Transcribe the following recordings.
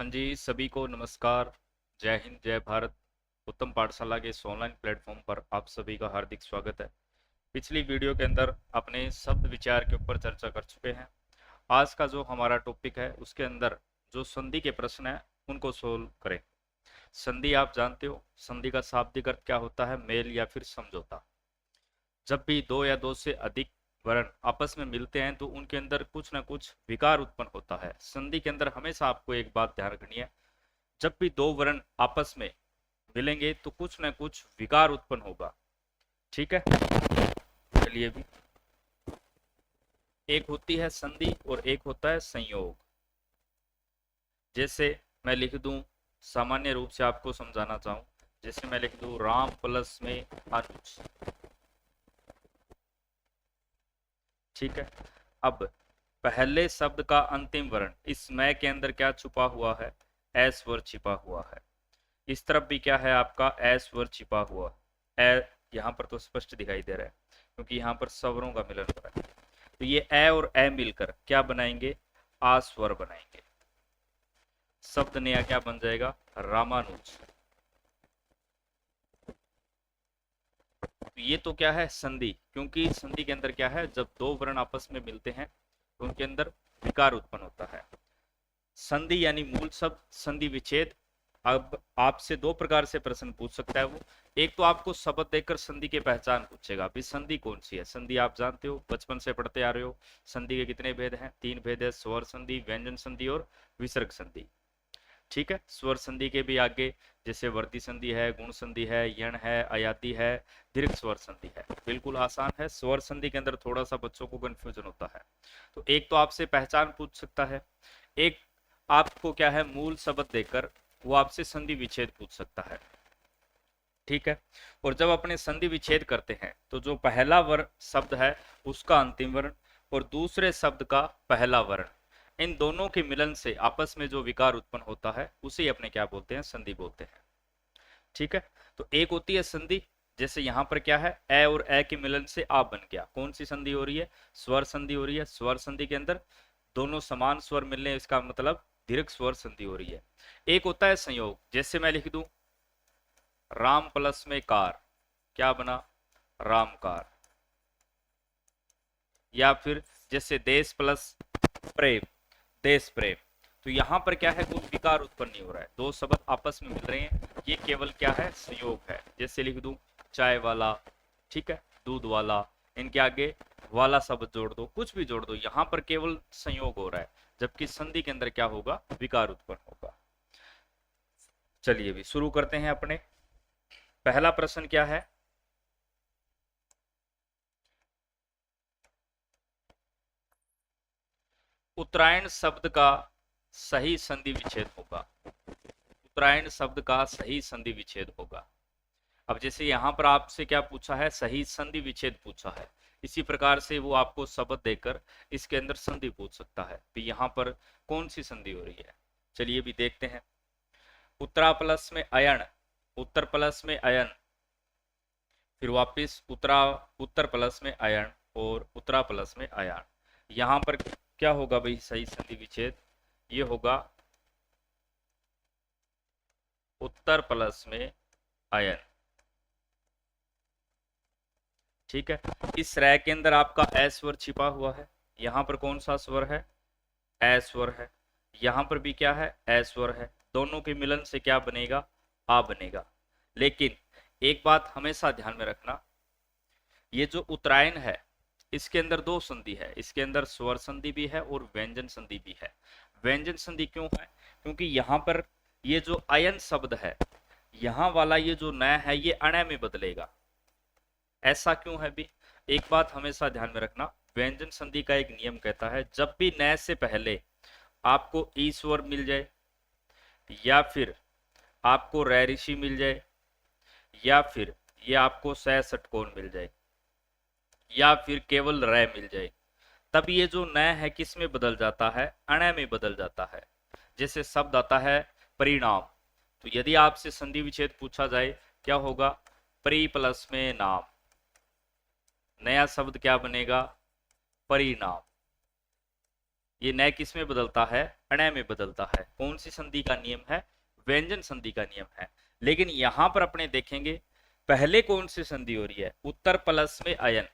हाँ जी, सभी को नमस्कार। जय हिंद, जय भारत। उत्तम पाठशाला के इस ऑनलाइन प्लेटफॉर्म पर आप सभी का हार्दिक स्वागत है। पिछली वीडियो के अंदर अपने शब्द विचार के ऊपर चर्चा कर चुके हैं। आज का जो हमारा टॉपिक है उसके अंदर जो संधि के प्रश्न है उनको सोल्व करें। संधि आप जानते हो, संधि का शाब्दिक अर्थ क्या होता है? मेल या फिर समझौता। जब भी दो या दो से अधिक वर्ण आपस में मिलते हैं तो उनके अंदर कुछ ना कुछ विकार उत्पन्न होता है। संधि के अंदर हमेशा आपको एक बात ध्यान रखनी है, जब भी दो वर्ण आपस में मिलेंगे तो कुछ ना कुछ विकार उत्पन्न होगा। ठीक है, चलिए भी। एक होती है संधि और एक होता है संयोग। जैसे मैं लिख दूं, सामान्य रूप से आपको समझाना चाहूं, जैसे मैं लिख दूं राम प्लस में अनुज। ठीक है, अब पहले शब्द का अंतिम वर्ण इस मैं के अंदर क्या छुपा हुआ है? एस स्वर छिपा हुआ है। इस तरफ भी क्या है आपका? एस स्वर छिपा हुआ। ए यहाँ पर तो स्पष्ट दिखाई दे रहा है क्योंकि यहाँ पर स्वरों का मिलन हो रहा है। तो ये ए और ए मिलकर क्या बनाएंगे? आ स्वर बनाएंगे। शब्द नया क्या बन जाएगा? रामानुज। तो ये तो क्या है? संधि। क्योंकि संधि के अंदर क्या है, जब दो वर्ण आपस में मिलते हैं तो उनके अंदर विकार उत्पन्न होता है। संधि यानी मूल शब्द, संधि विच्छेद। अब आपसे दो प्रकार से प्रश्न पूछ सकता है वो। एक तो आपको शब्द देकर संधि की पहचान पूछेगा, भी संधि कौन सी है। संधि आप जानते हो, बचपन से पढ़ते आ रहे हो। संधि के कितने भेद हैं? तीन भेद है, स्वर संधि, व्यंजन संधि और विसर्ग संधि। ठीक है, स्वर संधि के भी आगे जैसे वर्ती संधि है, गुण संधि है, यण है, अयाति है, दीर्घ स्वर संधि है। बिल्कुल आसान है। स्वर संधि के अंदर थोड़ा सा बच्चों को कंफ्यूजन होता है। तो एक तो आपसे पहचान पूछ सकता है, एक आपको क्या है, मूल शब्द देकर वो आपसे संधि विच्छेद पूछ सकता है। ठीक है, और जब अपने संधि विच्छेद करते हैं तो जो पहला वर्ण शब्द है उसका अंतिम वर्ण और दूसरे शब्द का पहला वर्ण, इन दोनों के मिलन से आपस में जो विकार उत्पन्न होता है उसे अपने क्या बोलते हैं? संधि बोलते हैं। ठीक है, तो एक होती है संधि, जैसे यहां पर क्या है, ए और ए के मिलन से आ बन गया। कौन सी संधि हो रही है? स्वर संधि हो रही है। स्वर संधि के अंदर दोनों समान स्वर मिलने, इसका मतलब दीर्घ स्वर संधि हो रही है। एक होता है संयोग, जैसे मैं लिख दूं राम प्लस में कार, क्या बना? रामकार। या फिर जैसे देश प्लस प्रेम, देश प्रेम। तो यहां पर क्या है, कोई विकार उत्पन्न नहीं हो रहा है, दो शब्द आपस में मिल रहे हैं, ये केवल क्या है? संयोग है। जैसे लिख दूं चाय वाला, ठीक है, दूध वाला, इनके आगे वाला शब्द जोड़ दो, कुछ भी जोड़ दो, यहां पर केवल संयोग हो रहा है, जबकि संधि के अंदर क्या होगा? विकार उत्पन्न होगा। चलिए भी शुरू करते हैं अपने। पहला प्रश्न क्या है? उत्तरायण शब्द का सही संधि विच्छेद होगा। उत्तरायण शब्द का सही संधि विच्छेद होगा। अब जैसे यहां पर आपसे क्या पूछा है? सही संधि विच्छेद पूछा है। इसी प्रकार से वो आपको शब्द देकर इसके अंदर संधि पूछ सकता है, तो यहां पर कौन सी संधि हो रही है? चलिए भी देखते हैं। उत्तरा प्लस में अयन, उत्तर प्लस में अयन, फिर वापिस उत्तरा, उत्तर प्लस में अयन और उत्तरा प्लस में अयन। यहां पर क्या होगा भाई सही संधि विच्छेद? ये होगा उत्तर प्लस में अयन। ठीक है, इस रैक के अंदर आपका ए स्वर छिपा हुआ है। यहां पर कौन सा स्वर है? ए स्वर है। यहां पर भी क्या है? ए स्वर है। दोनों के मिलन से क्या बनेगा? आ बनेगा। लेकिन एक बात हमेशा ध्यान में रखना, ये जो उत्तरायण है इसके अंदर दो संधि है, इसके अंदर स्वर संधि भी है और व्यंजन संधि भी है। व्यंजन संधि क्यों है? क्योंकि यहां पर ये जो अयन शब्द है, यहां वाला ये जो न है ये अण में बदलेगा। ऐसा क्यों है भी? एक बात हमेशा ध्यान में रखना, व्यंजन संधि का एक नियम कहता है, जब भी न से पहले आपको ई स्वर मिल जाए, या फिर आपको रै ऋषि मिल जाए, या फिर ये आपको सह षटकोण मिल जाए, या फिर केवल रै मिल जाए, तब ये जो न है किस में बदल जाता है? अण में बदल जाता है। जैसे शब्द आता है परिणाम, तो यदि आपसे संधि विच्छेद पूछा जाए क्या होगा? परि प्लस में नाम, नया शब्द क्या बनेगा? परिणाम। ये नय किस में बदलता है, अणय में बदलता है। कौन सी संधि का नियम है, व्यंजन संधि का नियम है। लेकिन यहां पर अपने देखेंगे पहले कौन सी संधि हो रही है, उत्तर प्लस में अयन,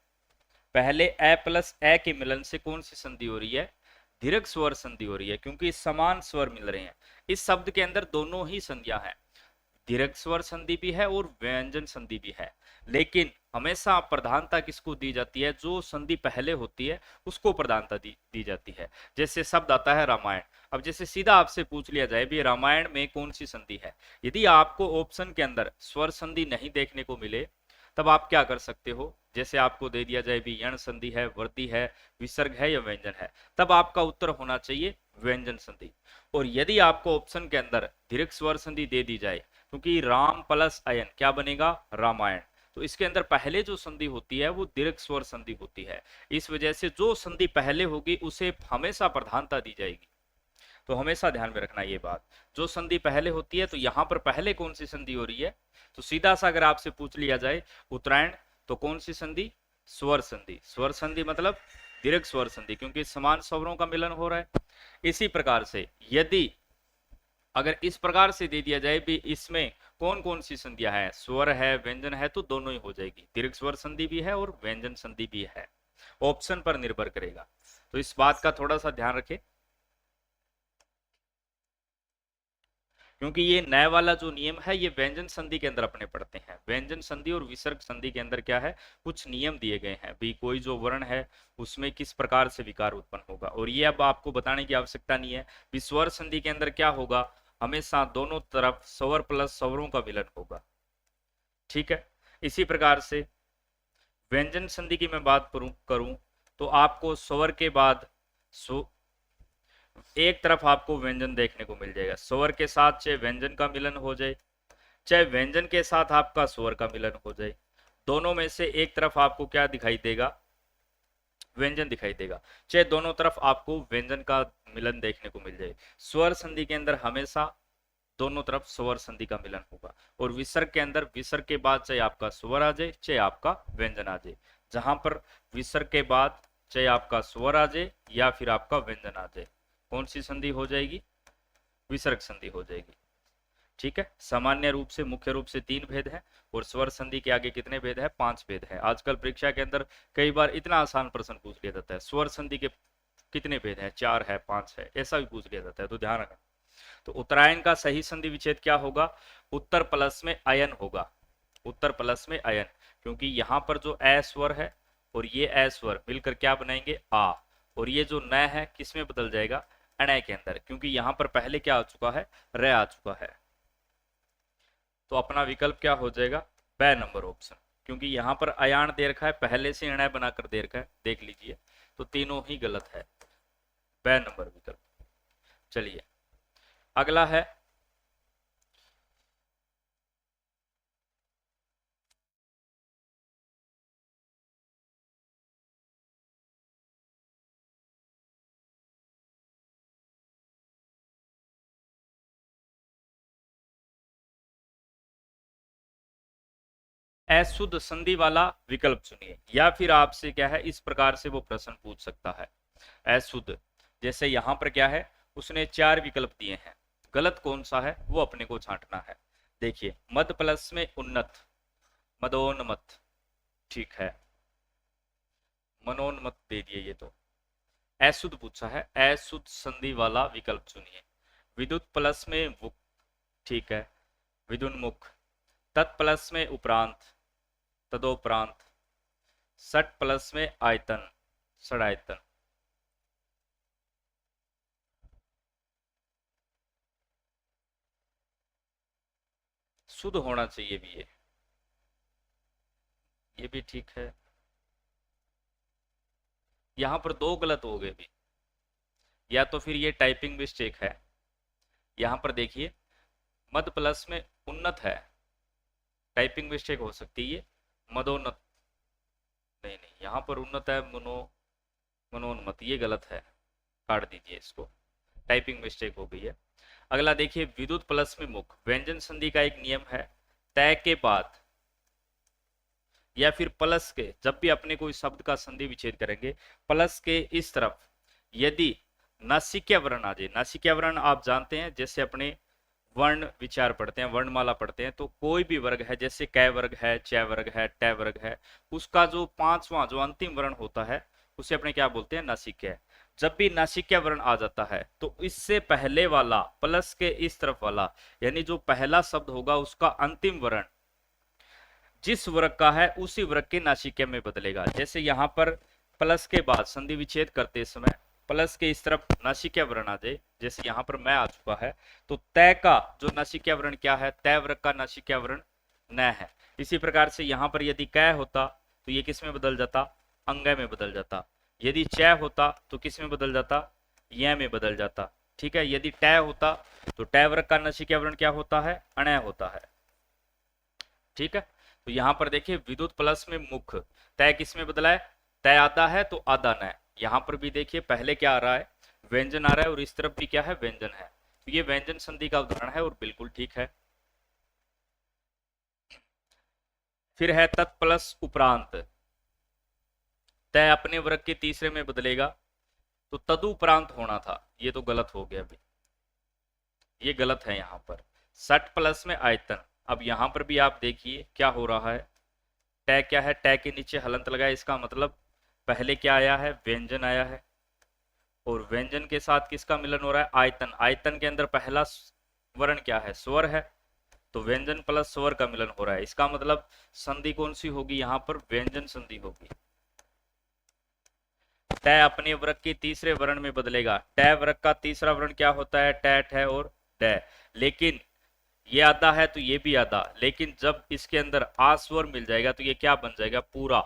पहले ए प्लस ए के मिलन से कौन सी संधि हो रही है, दीर्घ स्वर संधि हो रही है, क्योंकि समान स्वर मिल रहे हैं। इस शब्द के अंदर दोनों ही संधियां हैं, दीर्घ स्वर संधि भी है और व्यंजन संधि भी है। लेकिन हमेशा प्रधानता किसको दी जाती है, जो संधि पहले होती है उसको प्रधानता दी जाती है। जैसे शब्द आता है रामायण, अब जैसे सीधा आपसे पूछ लिया जाए भी रामायण में कौन सी संधि है, यदि आपको ऑप्शन के अंदर स्वर संधि नहीं देखने को मिले तब आप क्या कर सकते हो, जैसे आपको दे दिया जाए भी यण संधि है, वृद्धि है, विसर्ग है या व्यंजन है, तब आपका उत्तर होना चाहिए व्यंजन संधि। और यदि आपको ऑप्शन के अंदर दीर्घ स्वर संधि दे दी जाए, क्योंकि राम प्लस अयन क्या बनेगा, रामायण, तो इसके अंदर पहले जो संधि होती है वो दीर्घ स्वर संधि होती है। इस वजह से जो संधि पहले होगी उसे हमेशा प्रधानता दी जाएगी। तो हमेशा ध्यान में रखना ये बात, जो संधि पहले होती है, तो यहां पर पहले कौन सी संधि हो रही है, तो सीधा सा अगर आपसे पूछ लिया जाए उत्तरायण, तो कौन सी संधि, स्वर संधि। स्वर संधि मतलब दीर्घ स्वर संधि, क्योंकि समान स्वरों का मिलन हो रहा है। इसी प्रकार से यदि अगर इस प्रकार से दे दिया जाए भी इसमें कौन कौन सी संधियां हैं, स्वर है, व्यंजन है, तो दोनों ही हो जाएगी, दीर्घ स्वर संधि भी है और व्यंजन संधि भी है। ऑप्शन पर निर्भर करेगा, तो इस बात का थोड़ा सा ध्यान रखें, क्योंकि ये नया वाला जो नियम है ये व्यंजन संधि के अंदर अपने पढ़ते हैं। व्यंजन संधि और विसर्ग संधि के अंदर क्या है, कुछ नियम दिए गए हैं भी, कोई जो वर्ण है उसमें किस प्रकार से विकार उत्पन्न होगा। और ये अब आपको बताने की आवश्यकता नहीं है, स्वर संधि के अंदर क्या होगा, हमेशा दोनों तरफ स्वर प्लस स्वरों का मिलन होगा, ठीक है। इसी प्रकार से व्यंजन संधि की मैं बात करूं तो आपको स्वर के बाद एक तरफ आपको व्यंजन देखने को मिल जाएगा, स्वर के साथ चाहे व्यंजन का मिलन हो जाए, चाहे व्यंजन के साथ आपका स्वर का मिलन हो जाए, दोनों में से एक तरफ आपको क्या दिखाई देगा, व्यंजन दिखाई देगा, चाहे दोनों तरफ आपको व्यंजन का मिलन देखने को मिल जाए। स्वर संधि के अंदर हमेशा दोनों तरफ स्वर संधि का मिलन होगा, और विसर्ग के अंदर विसर्ग के बाद चाहे आपका स्वर आ जाए चाहे आपका व्यंजन आ जाए, जहां पर विसर्ग के बाद चाहे आपका स्वर आ जाए या फिर आपका व्यंजन आ जाए, कौन सी संधि हो जाएगी, विसर्ग संधि हो जाएगी, ठीक है। सामान्य रूप से मुख्य रूप से 3 भेद है, और स्वर संधि के आगे कितने भेद है, 5 भेद है। आजकल परीक्षा के अंदर कई बार इतना आसान प्रश्न पूछ लिया जाता है, स्वर संधि के कितने भेद है, 4 है, 5 है, ऐसा भी पूछ लिया जाता है, तो ध्यान रखना। तो उत्तरायण का सही संधि विच्छेद क्या होगा, उत्तर प्लस में अयन होगा, उत्तर प्लस में अयन, क्योंकि यहां पर जो ए स्वर है और ये ए स्वर मिलकर क्या बनाएंगे, आ, और ये जो न है किस में बदल जाएगा, अणय के अंदर, क्योंकि यहां पर पहले क्या आ चुका है, र आ चुका है। तो अपना विकल्प क्या हो जाएगा, ब नंबर ऑप्शन, क्योंकि यहां पर अयान दे रखा है, पहले से अणय बनाकर दे रखा है, देख लीजिए, तो तीनों ही गलत है, ब नंबर विकल्प। चलिए अगला है अशुद्ध संधि वाला विकल्प चुनिए, या फिर आपसे क्या है इस प्रकार से वो प्रश्न पूछ सकता है, अशुद्ध, जैसे यहां पर क्या है उसने 4 विकल्प दिए हैं, गलत कौन सा है वो अपने को छांटना है। देखिए मद प्लस में उन्नत, मदोन्मत, ठीक है, मनोन्मत दे दिए, ये तो अशुद्ध पूछा है, अशुद्ध संधि वाला विकल्प चुनिए। विद्युत प्लस में वुक, ठीक है, विदुन्मुख, तत् प्लस में उपरांत, तदोपरांत, सट प्लस में आयतन, षडायतन। शुद्ध होना चाहिए भी ये भी ठीक है, यहां पर 2 गलत हो गए भी, या तो फिर ये टाइपिंग मिस्टेक है। यहां पर देखिए मद प्लस में उन्नत है, टाइपिंग मिस्टेक हो सकती है, ये मदोन्नत, नहीं नहीं, यहां पर उन्नत है, मनोन्मत, ये गलत है, काट दीजिए इसको, टाइपिंग मिस्टेक हो गई है। अगला देखिए विद्युत प्लस में मुख, व्यंजन संधि का एक नियम है, तय के बाद या फिर प्लस के, जब भी अपने कोई शब्द का संधि विच्छेद करेंगे, प्लस के इस तरफ यदि नासिक्य वर्ण आ जाए। नासिक्य वर्ण आप जानते हैं, जैसे अपने वर्ण विचार पढ़ते हैं, वर्णमाला पढ़ते हैं, तो कोई भी वर्ग है, जैसे कै वर्ग है, च वर्ग है, ट वर्ग है, उसका जो पांचवा जो अंतिम वर्ण होता है उसे अपने क्या बोलते हैं, नासिक्य। जब भी नासिक्य वर्ण आ जाता है तो इससे पहले वाला प्लस के इस तरफ वाला, यानी जो पहला शब्द होगा उसका अंतिम वर्ण जिस वर्ग का है उसी वर्ग के नासिक्य में बदलेगा। जैसे यहाँ पर प्लस के बाद संधि विच्छेद करते समय प्लस के इस तरफ नासिक्य वर्ण आ जाए, जैसे यहाँ पर मैं आ चुका है, तो तय का जो नासिक्य वर्ण क्या है, तय वर्ग का नासिक्य वर्ण न है। इसी प्रकार से यहाँ पर यदि कै होता तो ये किस में बदल जाता, अंग में बदल जाता। यदि च होता तो किस में बदल जाता, य में बदल जाता। ठीक है, यदि ट होता तो ट वर्ग का नासिक्य वर्ण क्या होता है, अणय होता है। ठीक है, तो यहां पर देखिए विद्युत प्लस में मुख, तय किस में बदला है, तय आधा है तो आधा न। यहां पर भी देखिए पहले क्या आ रहा है, व्यंजन आ रहा है, और इस तरफ भी क्या है, व्यंजन है। तो ये व्यंजन संधि का उदाहरण है और बिल्कुल ठीक है। फिर है तत्प्लस उपरांत, तय अपने वर्ग के तीसरे में बदलेगा, तो तदुपरांत होना था, ये तो गलत हो गया भाई, ये गलत है यहाँ पर। सट प्लस में आयतन, अब यहां पर भी आप देखिए क्या हो रहा है, टै क्या है, टै के नीचे हलंत लगा है, इसका मतलब पहले क्या आया है, व्यंजन आया है, और व्यंजन के साथ किसका मिलन हो रहा है, आयतन। आयतन के अंदर पहला वर्ण क्या है, स्वर है, तो व्यंजन प्लस स्वर का मिलन हो रहा है। इसका मतलब संधि कौन सी होगी, यहां पर व्यंजन संधि होगी। टै अपने वर्ग के तीसरे वर्ण में बदलेगा। टै वर्ग का तीसरा वर्ण क्या होता है, टैट है और डै, लेकिन ये आधा है तो ये भी आधा, लेकिन जब इसके अंदर आ स्वर मिल जाएगा तो ये क्या बन जाएगा, पूरा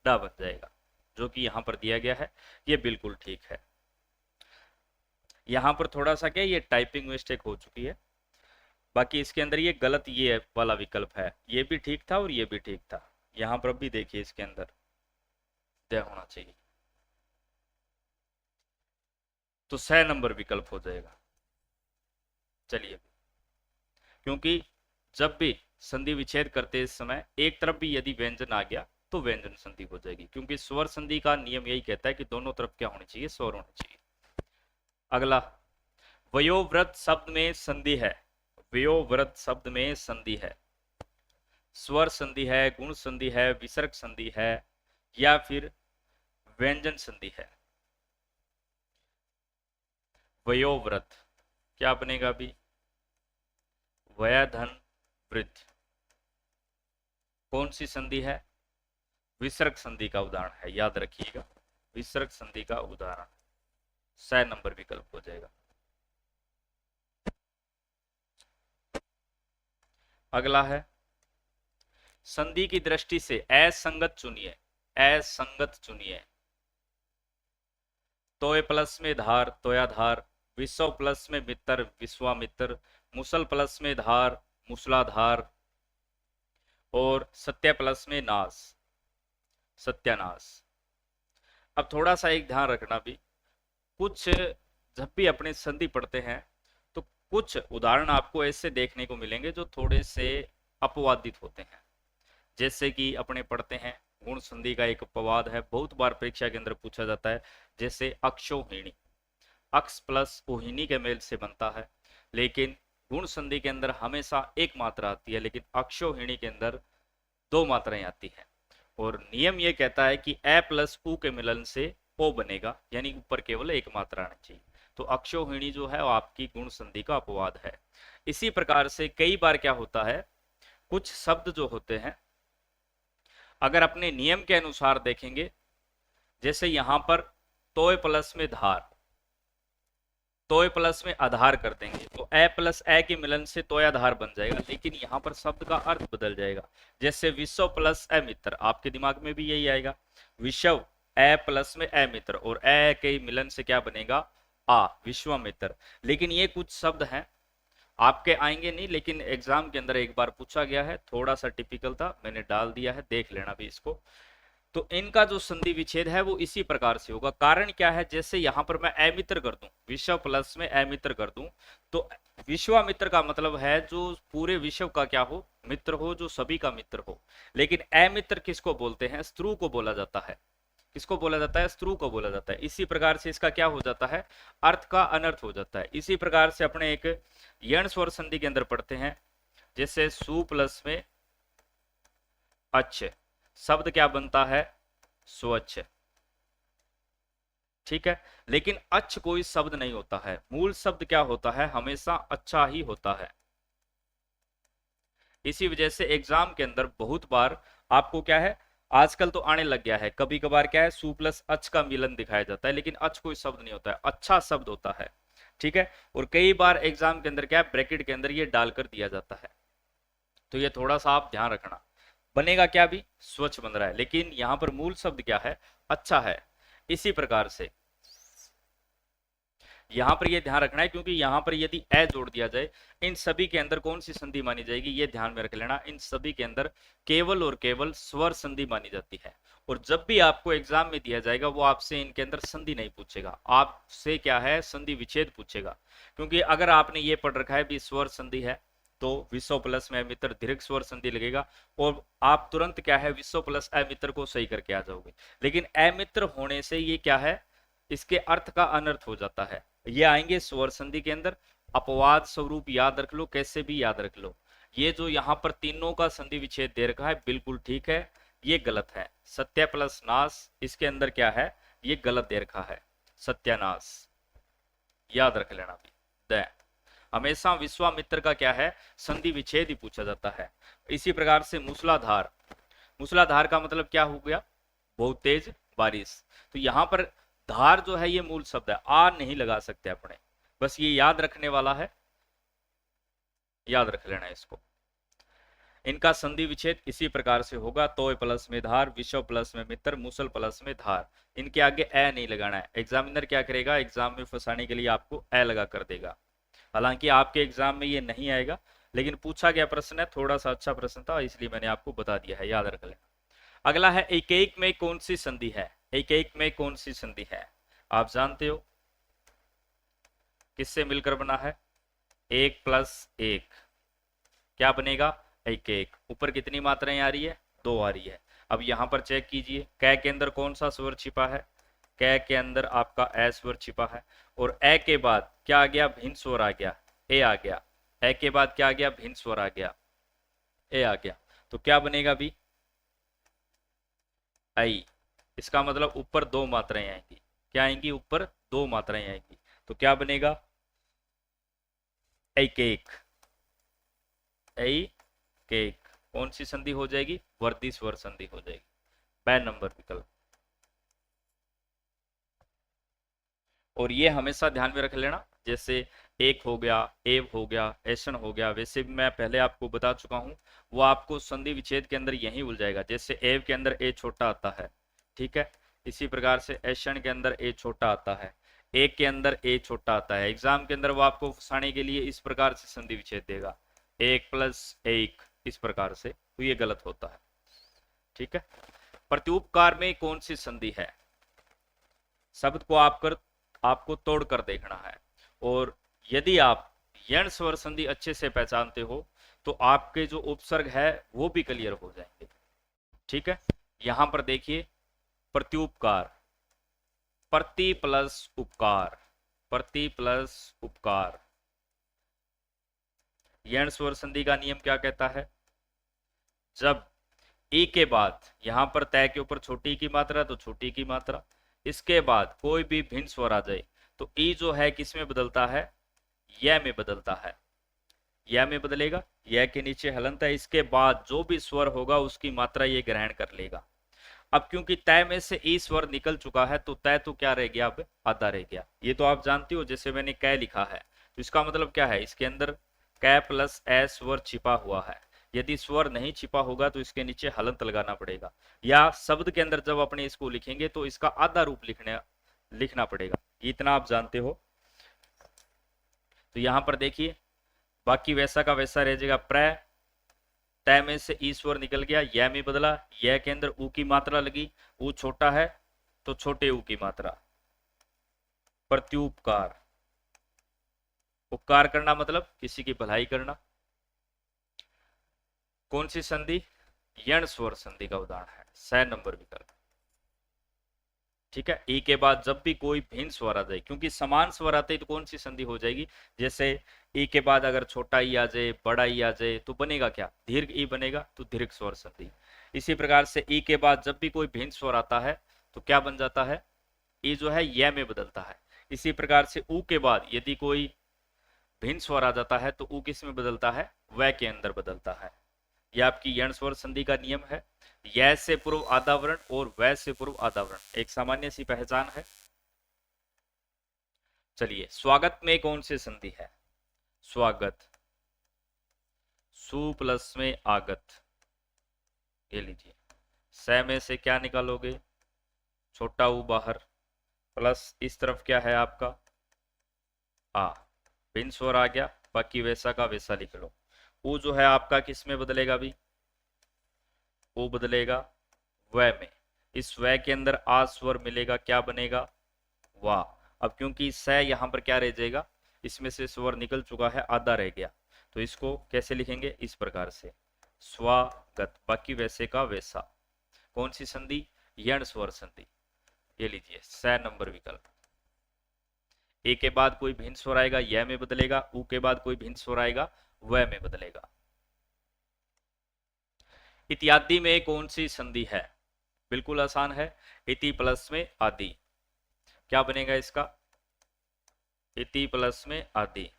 डा बन जाएगा, जो कि यहां पर दिया गया है। ये बिल्कुल ठीक है। यहां पर थोड़ा सा क्या ये टाइपिंग मिस्टेक हो चुकी है, बाकी इसके अंदर ये गलत ये वाला विकल्प है, ये भी ठीक था और ये भी ठीक था। यहां पर भी देखिए इसके अंदर तय होना चाहिए, तो 6 नंबर विकल्प हो जाएगा। चलिए, क्योंकि जब भी संधि विच्छेद करते इस समय एक तरफ भी यदि व्यंजन आ गया तो व्यंजन संधि हो जाएगी, क्योंकि स्वर संधि का नियम यही कहता है कि दोनों तरफ क्या होनी चाहिए, स्वर होने चाहिए। अगला, वयोवृद्ध शब्द में संधि है, वयोवृद्ध शब्द में संधि है, स्वर संधि है, गुण संधि है, विसर्ग संधि है, या फिर व्यंजन संधि है। वयोवृद्ध क्या बनेगा अभी, वयधन वृद्ध, कौन सी संधि है, विसर्ग संधि का उदाहरण है, याद रखिएगा, विसर्ग संधि का उदाहरण 6 नंबर विकल्प हो जाएगा। अगला है, संधि की दृष्टि से असंगत चुनिए, असंगत चुनिए। तोय प्लस में धार, तोयाधार, विश्व प्लस में मित्र, विश्वामित्र, मुसल प्लस में धार, मूसलाधार, और सत्य प्लस में नाश, सत्यानाश। अब थोड़ा सा एक ध्यान रखना भी, कुछ जब भी अपने संधि पढ़ते हैं तो कुछ उदाहरण आपको ऐसे देखने को मिलेंगे जो थोड़े से अपवादित होते हैं। जैसे कि अपने पढ़ते हैं गुण संधि का एक अपवाद है, बहुत बार परीक्षा के अंदर पूछा जाता है, जैसे अक्षोहिणी, अक्ष प्लस ओहिनी के मेल से बनता है, लेकिन गुण संधि के अंदर हमेशा एक मात्रा आती है, लेकिन अक्षोहिणी के अंदर 2 मात्राएं आती हैं। और नियम यह कहता है कि ए प्लस उ के मिलन से ओ बनेगा, यानी ऊपर केवल एक मात्रा आनी चाहिए। तो अक्षोहिणी जो है वो आपकी गुण संधि का अपवाद है। इसी प्रकार से कई बार क्या होता है, कुछ शब्द जो होते हैं अगर अपने नियम के अनुसार देखेंगे, जैसे यहां पर तोय प्लस में धार, तोय प्लस में आधार कर देंगे तो ए प्लस ए के मिलन से तोयाधार बन जाएगा, लेकिन यहां पर शब्द का अर्थ बदल जाएगा। जैसे विश्व प्लस ए मित्र, आपके दिमाग में भी यही आएगा, विश्व ए प्लस में ए मित्र, और ए के मिलन से क्या बनेगा, आ, विश्वामित्र। लेकिन ये कुछ शब्द हैं आपके आएंगे नहीं, लेकिन एग्जाम के अंदर एक बार पूछा गया है, थोड़ा सा टिपिकल था, मैंने डाल दिया है, देख लेना भी इसको। तो इनका जो संधि विच्छेद है वो इसी प्रकार से होगा। कारण क्या है, जैसे यहां पर मैं अमित्र कर दूं, विश्व प्लस में अमित्र कर दूं, तो विश्वामित्र का मतलब है जो पूरे विश्व का क्या हो, मित्र हो, जो सभी का मित्र हो। लेकिन अमित्र किसको बोलते हैं, स्त्रु को बोला जाता है, किसको बोला जाता है? स्त्रु को बोला जाता है। इसी प्रकार से इसका क्या हो जाता है? अर्थ का अनर्थ हो जाता है। इसी प्रकार से अपने एक यण स्वर संधि के अंदर पढ़ते हैं, जैसे सु प्लस में अच्छ, शब्द क्या बनता है? स्वच्छ। ठीक है, लेकिन अच्छ कोई शब्द नहीं होता है। मूल शब्द क्या होता है? हमेशा अच्छा ही होता है। इसी वजह से एग्जाम के अंदर बहुत बार आपको क्या है, आजकल तो आने लग गया है, कभी कभार क्या है, सु प्लस अच का मिलन दिखाया जाता है, लेकिन अच कोई शब्द नहीं होता है, अच्छा शब्द होता है। ठीक है, और कई बार एग्जाम के अंदर क्या है, ब्रैकेट के अंदर ये डालकर दिया जाता है, तो ये थोड़ा सा आप ध्यान रखना। बनेगा क्या भी? स्वच्छ बन रहा है, लेकिन यहां पर मूल शब्द क्या है? अच्छा है। इसी प्रकार से यहां पर यह ध्यान रखना है, क्योंकि यहां पर यदि ए जोड़ दिया जाए, इन सभी के अंदर कौन सी संधि मानी जाएगी? ये ध्यान में रख लेना, इन सभी के अंदर केवल और केवल स्वर संधि मानी जाती है। और जब भी आपको एग्जाम में दिया जाएगा, वो आपसे इनके अंदर संधि नहीं पूछेगा, आपसे क्या है, संधि विच्छेद पूछेगा। क्योंकि अगर आपने ये पढ़ रखा है भी स्वर संधि है, तो विश्व प्लस में मित्र दीर्घ स्वर संधि लगेगा, और आप तुरंत क्या है, विश्व प्लस अमित्र को सही करके आ जाओगे। लेकिन अमित्र होने से ये क्या है, इसके अर्थ का अनर्थ हो जाता है। ये आएंगे स्वर संधि के अंदर, अपवाद स्वरूप याद रख लो, कैसे भी याद रख लो। ये जो यहां पर तीनों का संधि विच्छेद दे रखा है, बिल्कुल ठीक है, ये गलत है। सत्य प्लस नाश, इसके अंदर क्या है, ये गलत दे रखा है, सत्यानाश, याद रख लेना भी। द हमेशा विश्वामित्र का क्या है, संधि विच्छेद ही पूछा जाता है। इसी प्रकार से मूसलाधार, मूसलाधार का मतलब क्या हो गया? बहुत तेज बारिश। तो यहां पर धार जो है, ये मूल शब्द है, आ नहीं लगा सकते अपने, बस ये याद रखने वाला है, याद रख लेना इसको। इनका संधि विच्छेद इसी प्रकार से होगा, तोय प्लस में धार, विश्व प्लस में मित्र, मुसल प्लस में धार। इनके आगे ए नहीं लगाना है। एग्जामिनर क्या करेगा, एग्जाम में फंसाने के लिए आपको ए लगा कर देगा। हालांकि आपके एग्जाम में ये नहीं आएगा, लेकिन पूछा गया प्रश्न है, थोड़ा सा अच्छा प्रश्न था, इसलिए मैंने आपको बता दिया है, याद रख लेना। अगला है एक में कौन सी संधि है? एक में कौन सी संधि है? आप जानते हो किससे मिलकर बना है? एक प्लस एक, क्या बनेगा? एक। ऊपर कितनी मात्राएं आ रही है? 2 आ रही है। अब यहां पर चेक कीजिए, कै के अंदर कौन सा स्वर छिपा है? कै के अंदर आपका ए स्वर छिपा है, और ए के बाद क्या आ गया? भिन्न स्वर आ गया, ए आ गया। ए के बाद क्या आ गया? भिन्न स्वर आ गया, ए आ गया। तो क्या बनेगा भी? आई। इसका मतलब ऊपर 2 मात्राएं आएंगी। क्या आएंगी? ऊपर 2 मात्राएं आएंगी। तो क्या बनेगा? एक। कौन सी संधि हो जाएगी? वर्दी स्वर संधि हो जाएगी, पहला नंबर विकल्प। और ये हमेशा ध्यान में रख लेना, जैसे एक हो गया, एव हो गया, ऐसन हो गया, वैसे भी मैं पहले आपको बता चुका हूं, वो आपको संधि विच्छेद के अंदर यही उल जाएगा। जैसे एव के अंदर ए छोटा आता है, ठीक है, इसी प्रकार से ऐसन के अंदर ए छोटा आता है, एक के अंदर ए छोटा आता है। एग्जाम के अंदर वो आपको फंसाने के लिए इस प्रकार से संधि विच्छेद देगा, एक प्लस एक, इस प्रकार से, तो ये गलत होता है। ठीक है, प्रत्युपकार में कौन सी संधि है? शब्द को आपको तोड़ कर देखना है, और यदि आप यण स्वर संधि अच्छे से पहचानते हो, तो आपके जो उपसर्ग है वो भी क्लियर हो जाएंगे। ठीक है, यहां पर देखिए, प्रत्युपकार, प्रति प्लस उपकार, प्रति प्लस उपकार। यण स्वर संधि का नियम क्या कहता है? जब ई के बाद, यहां पर तय के ऊपर छोटी की मात्रा तो छोटी की मात्रा, इसके बाद कोई भी भिन्न स्वर आ जाए, तो ई जो है किस में बदलता है? य में बदलता है, य में बदलेगा, य के नीचे हलंत है, इसके बाद जो भी स्वर होगा उसकी मात्रा ये ग्रहण कर लेगा। अब क्योंकि तय में से ई स्वर निकल चुका है, तो तय तो क्या रह गया? अब आधा रह गया। ये तो आप जानते हो, जैसे मैंने कै लिखा है, तो इसका मतलब क्या है? इसके अंदर कै प्लस ए स्वर छिपा हुआ है। यदि स्वर नहीं छिपा होगा तो इसके नीचे हलंत लगाना पड़ेगा, या शब्द के अंदर जब अपने इसको लिखेंगे तो इसका आधा रूप लिखना पड़ेगा। इतना आप जानते हो। तो यहां पर देखिए, बाकी वैसा का वैसा रह जाएगा। प्र, तय में से ईश्वर निकल गया, य में बदला, य के अंदर ऊ की मात्रा लगी, ऊ छोटा है तो छोटे ऊ की मात्रा। प्रत्युपकार, उपकार करना मतलब किसी की भलाई करना। कौन सी संधि? यण स्वर संधि का उदाहरण है, 6 नंबर विकल्प। ठीक है। ई के बाद जब भी कोई भिन्न स्वर आ जाए, क्योंकि समान स्वर आते तो कौन सी संधि हो जाएगी, जैसे ई के बाद अगर छोटा ई आ जाए, बड़ा ई आ जाए, तो बनेगा क्या, दीर्घ ई बनेगा, तो दीर्घ स्वर संधि। इसी प्रकार से ई के बाद जब भी कोई भिन्न स्वर आता है तो क्या बन जाता है, ई जो है य में बदलता है। इसी प्रकार से ऊ के बाद यदि कोई भिन्न स्वर आ जाता है तो ऊ किस में बदलता है, व के अंदर बदलता है। यह आपकी यण स्वर संधि का नियम है। य से पूर्व आधा वर्ण और व से पूर्व आधा वर्ण एक सामान्य सी पहचान है। चलिए, स्वागत में कौन सी संधि है, स्वागत, सु प्लस में आगत, ये लीजिए। स में से क्या निकालोगे, छोटा ऊ बाहर, प्लस इस तरफ क्या है आपका आ, भिन्न स्वर आ गया, बाकी वैसा का वैसा लिख लो। ऊ जो है आपका किस में बदलेगा भी, ऊ बदलेगा व में। इस व के अंदर आ स्वर मिलेगा, क्या बनेगा, वाह। अब क्योंकि स यहां पर क्या रह जाएगा, इसमें से स्वर निकल चुका है, आधा रह गया, तो इसको कैसे लिखेंगे, इस प्रकार से, स्वागत, बाकी वैसे का वैसा। कौन सी संधि, यण स्वर संधि, ये लीजिए स नंबर विकल्प। ए के बाद कोई भिन्न स्वर आएगा, य में बदलेगा, ऊ के बाद कोई भिन्न स्वर आएगा, व में बदलेगा। इत्यादि में कौन सी संधि है, बिल्कुल आसान है, इति प्लस में आदि, क्या बनेगा इसका, इति प्लस में आदि।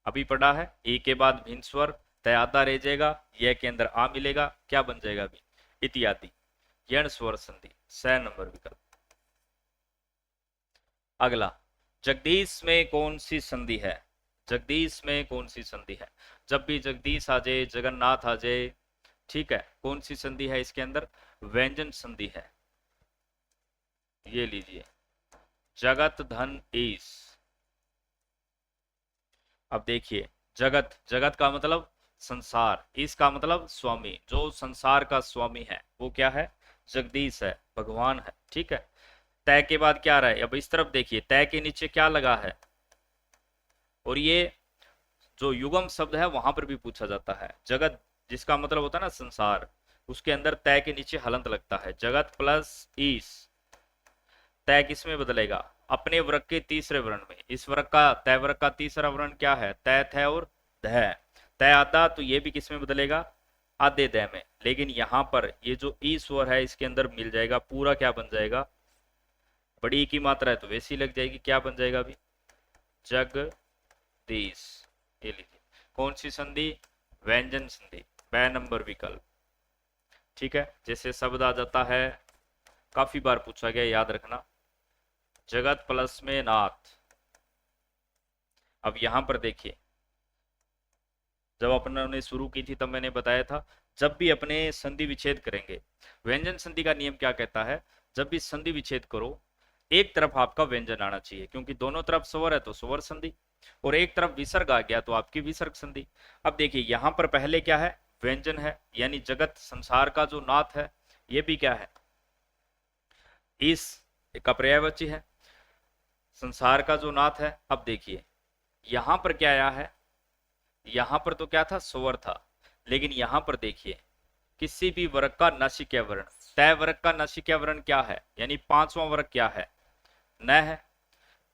अभी पढ़ा है, ए के बाद भिन्न स्वर, तय आधा रह जाएगा, यह के अंदर आ मिलेगा, क्या बन जाएगा अभी, इत्यादि, यण स्वर संधि, स नंबर विकल्प। अगला, जगदीश में कौन सी संधि है, जगदीश में कौन सी संधि है, जब भी जगदीश आ जाए, जगन्नाथ आ जाए, ठीक है, कौन सी संधि है इसके अंदर, व्यंजन संधि है। ये लीजिए, जगत धन ईश। अब देखिए, जगत, जगत का मतलब संसार, ईश का मतलब स्वामी, जो संसार का स्वामी है वो क्या है, जगदीश है, भगवान है, ठीक है। तय के बाद क्या रहा है, अब इस तरफ देखिए, तय के नीचे क्या लगा है, और ये जो युगम शब्द है वहां पर भी पूछा जाता है, जगत जिसका मतलब होता है ना संसार, उसके अंदर तय के नीचे हलंत लगता है, जगत प्लस ईश। तय किस में बदलेगा, अपने वर्ग के तीसरे वर्ण में। इस वर्ग का, तय वर्ग का तीसरा वर्ण क्या है, तय, थ और ध। तय आता तो ये भी किस में बदलेगा, आधे द में। लेकिन यहाँ पर ये जो ई स्वर है इसके अंदर मिल जाएगा, पूरा क्या बन जाएगा, बड़ी की मात्रा है तो वैसी लग जाएगी, क्या बन जाएगा अभी, जगदीश। ये लीजिए, कौन सी संधि, व्यंजन संधि, ब नंबर विकल्प, ठीक है। जैसे शब्द आ जाता है, काफी बार पूछा गया, याद रखना, जगत प्लस में नाथ। अब यहां पर देखिए, जब अपने शुरू की थी तब मैंने बताया था, जब भी अपने संधि विच्छेद करेंगे, व्यंजन संधि का नियम क्या कहता है, जब भी संधि विच्छेद करो, एक तरफ आपका व्यंजन आना चाहिए, क्योंकि दोनों तरफ स्वर है तो स्वर संधि, और एक तरफ विसर्ग आ गया तो आपकी विसर्ग संधि। अब देखिए, यहां पर पहले क्या है, व्यंजन है, यानी जगत संसार का जो नाथ है, ये भी क्या है, इस का पर्यायवाची है, संसार का जो नाथ है। अब देखिए, यहां पर क्या आया है, यहां पर तो क्या था, स्वर था, लेकिन यहां पर देखिए, किसी भी वर्ग का नासिक्य वर्ण, तय वर्ग का नासिक्य वर्ण क्या है, यानी पांचवां वर्ग क्या है, न है।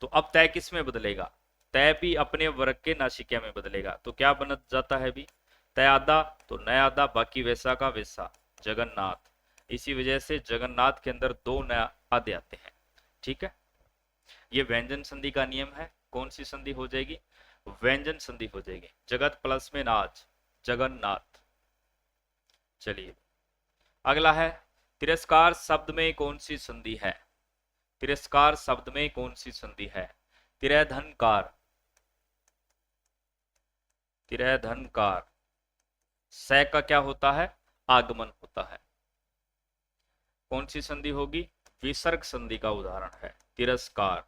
तो अब तय किस में बदलेगा, तय भी अपने वर्ग के नासिक्य में बदलेगा, तो क्या बन जाता है भी, तय आधा तो न आधा, बाकी वैसा का वैसा, जगन्नाथ। इसी वजह से जगन्नाथ के अंदर दो नया आधे आते हैं, ठीक है। ये व्यंजन संधि का नियम है, कौन सी संधि हो जाएगी, व्यंजन संधि हो जाएगी, जगत प्लस में नाच, जगन्नाथ। चलिए, अगला है, तिरस्कार शब्द में कौन सी संधि है, तिरस्कार शब्द में कौन सी संधि है, तिरधनकार, तिरधनकार। स का क्या होता है, आगमन होता है, कौन सी संधि होगी, विसर्ग संधि का उदाहरण है तिरस्कार।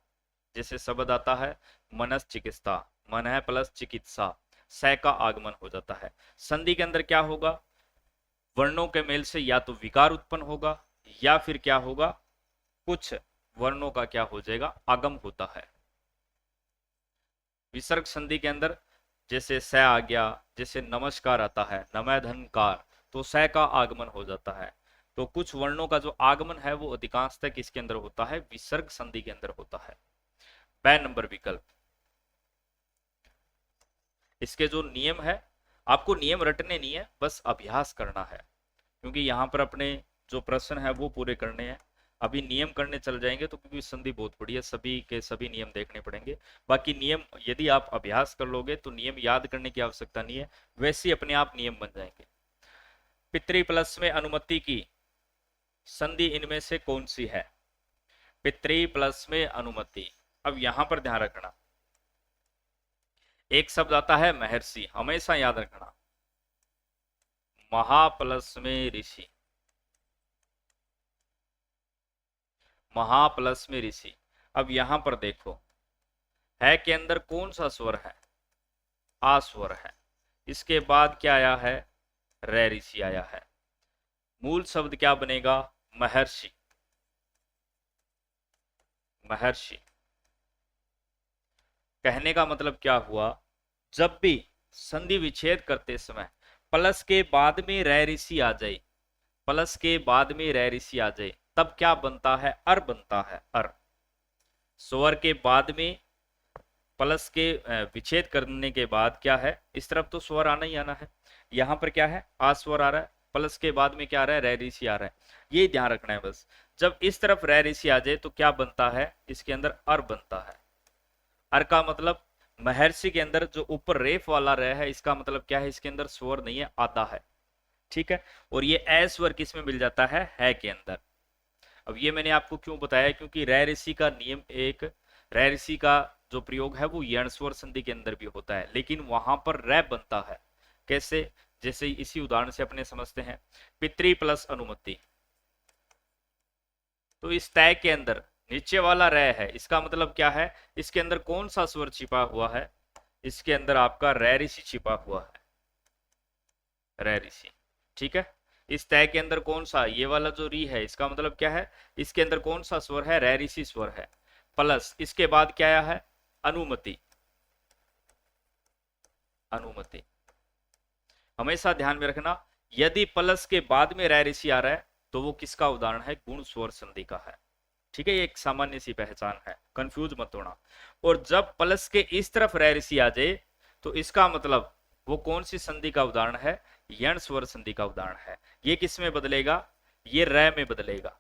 जैसे शब्द आता है मनस चिकित्सा, मन है प्लस चिकित्सा, स का आगमन हो जाता है। संधि के अंदर क्या होगा, वर्णों के मेल से या तो विकार उत्पन्न होगा, या फिर क्या होगा, कुछ वर्णों का क्या हो जाएगा, आगम होता है। विसर्ग संधि के अंदर जैसे स आ गया, जैसे नमस्कार आता है, नमः धनकार, तो स का आगमन हो जाता है। तो कुछ वर्णों का जो आगमन है वो अधिकांशतः किसके अंदर होता है, विसर्ग संधि के अंदर होता है। ब नंबर विकल्प। इसके जो नियम है, आपको नियम रटने नहीं है, बस अभ्यास करना है, क्योंकि यहाँ पर अपने जो प्रश्न है वो पूरे करने हैं। अभी नियम करने चल जाएंगे तो, क्योंकि संधि बहुत बड़ी है, सभी के सभी नियम देखने पड़ेंगे। बाकी नियम यदि आप अभ्यास कर लोगे तो नियम याद करने की आवश्यकता नहीं है, वैसे ही अपने आप नियम बन जाएंगे। पितृ प्लस में अनुमति की संधि इनमें से कौन सी है? पितृ प्लस में अनुमति। अब यहां पर ध्यान रखना, एक शब्द आता है महर्षि, हमेशा याद रखना, महा प्लस में ऋषि, महा प्लस में ऋषि। अब यहां पर देखो, है के अंदर कौन सा स्वर है? आ स्वर है। इसके बाद क्या आया है? रै ऋषि आया है। मूल शब्द क्या बनेगा? महर्षि, महर्षि। कहने का मतलब क्या हुआ, जब भी संधि विच्छेद करते समय प्लस के बाद में रै ऋषि आ जाए, प्लस के बाद में रै ऋषि आ जाए, तब क्या बनता है? अर बनता है, अर। स्वर के बाद में प्लस के विच्छेद करने के बाद क्या है? इस तरफ तो स्वर आना ही आना है, यहां पर क्या है? आ स्वर आ रहा है, प्लस के बाद में क्या आ रहा है? रै ऋषि आ रहा है। ये ध्यान रखना है बस। जब इस तरफ रै ऋषि आ जाए तो क्या बनता है? इसके अंदर अर बनता है। अर का मतलब महर्षि के अंदर जो ऊपर रेफ वाला रे है, इसका मतलब क्या है? इसके अंदर स्वर नहीं है, आधा है। ठीक है। और ये ए स्वर किस में मिल जाता है के अंदर। अब ये मैंने आपको क्यों बताया, क्योंकि रै ऋषि का नियम एक, रै ऋषि का जो प्रयोग है वो यण स्वर संधि के अंदर भी होता है, लेकिन वहां पर रै बनता है। कैसे? जैसे इसी उदाहरण से अपने समझते हैं, पितृ प्लस अनुमति। तो इस तय के अंदर नीचे वाला रै है, इसका मतलब क्या है? इसके अंदर कौन सा स्वर छिपा हुआ है? इसके अंदर आपका रै ऋषि छिपा हुआ है, रै ऋषि। ठीक है। इस तय के अंदर कौन सा? ये वाला जो री है, इसका मतलब क्या है? इसके अंदर कौन सा स्वर है? रै ऋषि स्वर है। प्लस इसके बाद क्या आया है? अनुमति, अनुमति। हमेशा ध्यान में रखना, यदि प्लस के बाद में रै ऋषि आ रहा है तो वो किसका उदाहरण है? गुण स्वर संधि का है। ठीक है, ये एक सामान्य सी पहचान है, कंफ्यूज मत होना। और जब प्लस के इस तरफ रै ऋषि आ जाए तो इसका मतलब वो कौन सी संधि का उदाहरण है? यण स्वर संधि का उदाहरण है। ये किस में बदलेगा? ये रै में बदलेगा,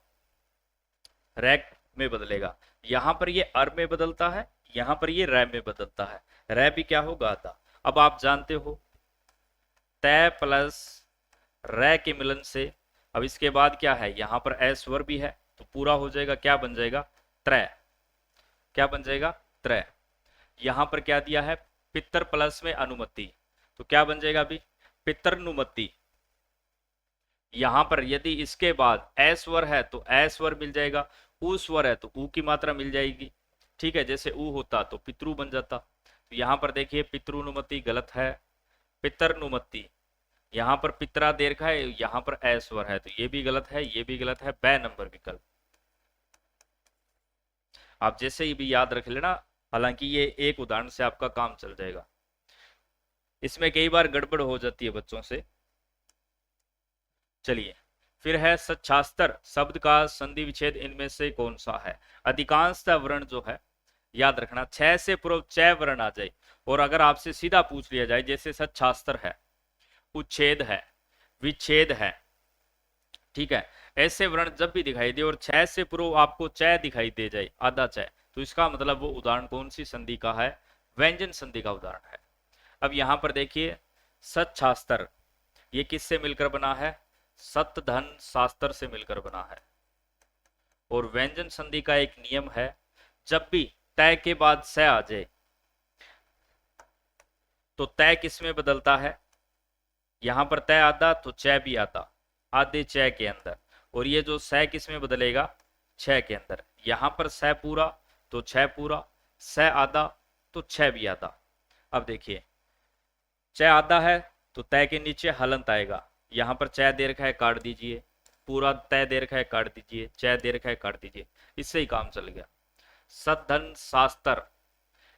रैक में बदलेगा। यहां पर ये अर में बदलता है, यहां पर ये रै में बदलता है। रै भी क्या होगा? आधा। अब आप जानते हो तय प्लस रै के मिलन से, अब इसके बाद क्या है? यहां पर ए स्वर भी है, तो पूरा हो जाएगा, क्या बन जाएगा? त्रय। क्या बन जाएगा? त्रय। यहां पर क्या दिया है? पितर प्लस में अनुमति, तो क्या बन जाएगा अभी? पितरनुमति। यहां पर यदि इसके बाद ए स्वर है तो ए स्वर मिल जाएगा, ऊ स्वर है तो ऊ की मात्रा मिल जाएगी। ठीक है, जैसे ऊ होता तो पितरु बन जाता। तो यहां पर देखिए पितृनुमति गलत है, पितरनुमति। यहां पर पितरा दे रखा है, यहां पर ए स्वर है, तो ये भी गलत है, ये भी गलत है। ब नंबर विकल्प। आप जैसे ही भी याद रख लेना, हालांकि ये एक उदाहरण से आपका काम चल जाएगा, इसमें कई बार गड़बड़ हो जाती है बच्चों से। चलिए, फिर है सच्छास्त्र शब्द का संधि विच्छेद इनमें से कौन सा है? अधिकांशतः वर्ण जो है, याद रखना, छह से पूर्व च वर्ण आ जाए, और अगर आपसे सीधा पूछ लिया जाए, जैसे सच्छास्त्र है, उच्छेद है, विच्छेद है, ठीक है, ऐसे वर्ण जब भी दिखाई दे और छह से पूर्व आपको च दिखाई दे जाए, आधा च, तो इसका मतलब वो उदाहरण कौन सी संधि का है? व्यंजन संधि का उदाहरण है। अब यहां पर देखिए, सच्छास्त्र ये किससे मिलकर बना है? सत धन शास्त्र से मिलकर बना है। और व्यंजन संधि का एक नियम है, जब भी तय के बाद स आ जाए तो तय किस में बदलता है? यहां पर तय आधा तो च भी आता, आधे च के अंदर। और ये जो स किस में बदलेगा? छ के अंदर। यहां पर स पूरा तो छ पूरा, स आधा तो छ भी आधा। अब देखिए, च आधा है तो तय के नीचे हलंत आएगा, यहां पर च दे रखा है, काट दीजिए। पूरा तय दे रखा है, काट दीजिए। च दे रखा है, काट दीजिए। इससे ही काम चल गया। सद्धन शास्त्र।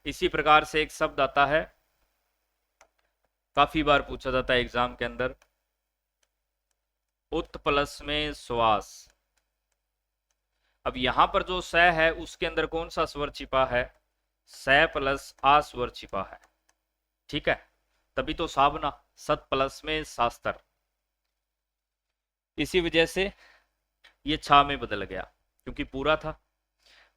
इसी प्रकार से एक शब्द आता है, काफी बार पूछा जाता है एग्जाम के अंदर, उत प्लस में श्वास। अब यहां पर जो स है उसके अंदर कौन सा स्वर छिपा है? स प्लस आ स्वर छिपा है। ठीक है, तभी तो सा बना, सत प्लस में शास्त्र। इसी वजह से ये छा में बदल गया क्योंकि पूरा था।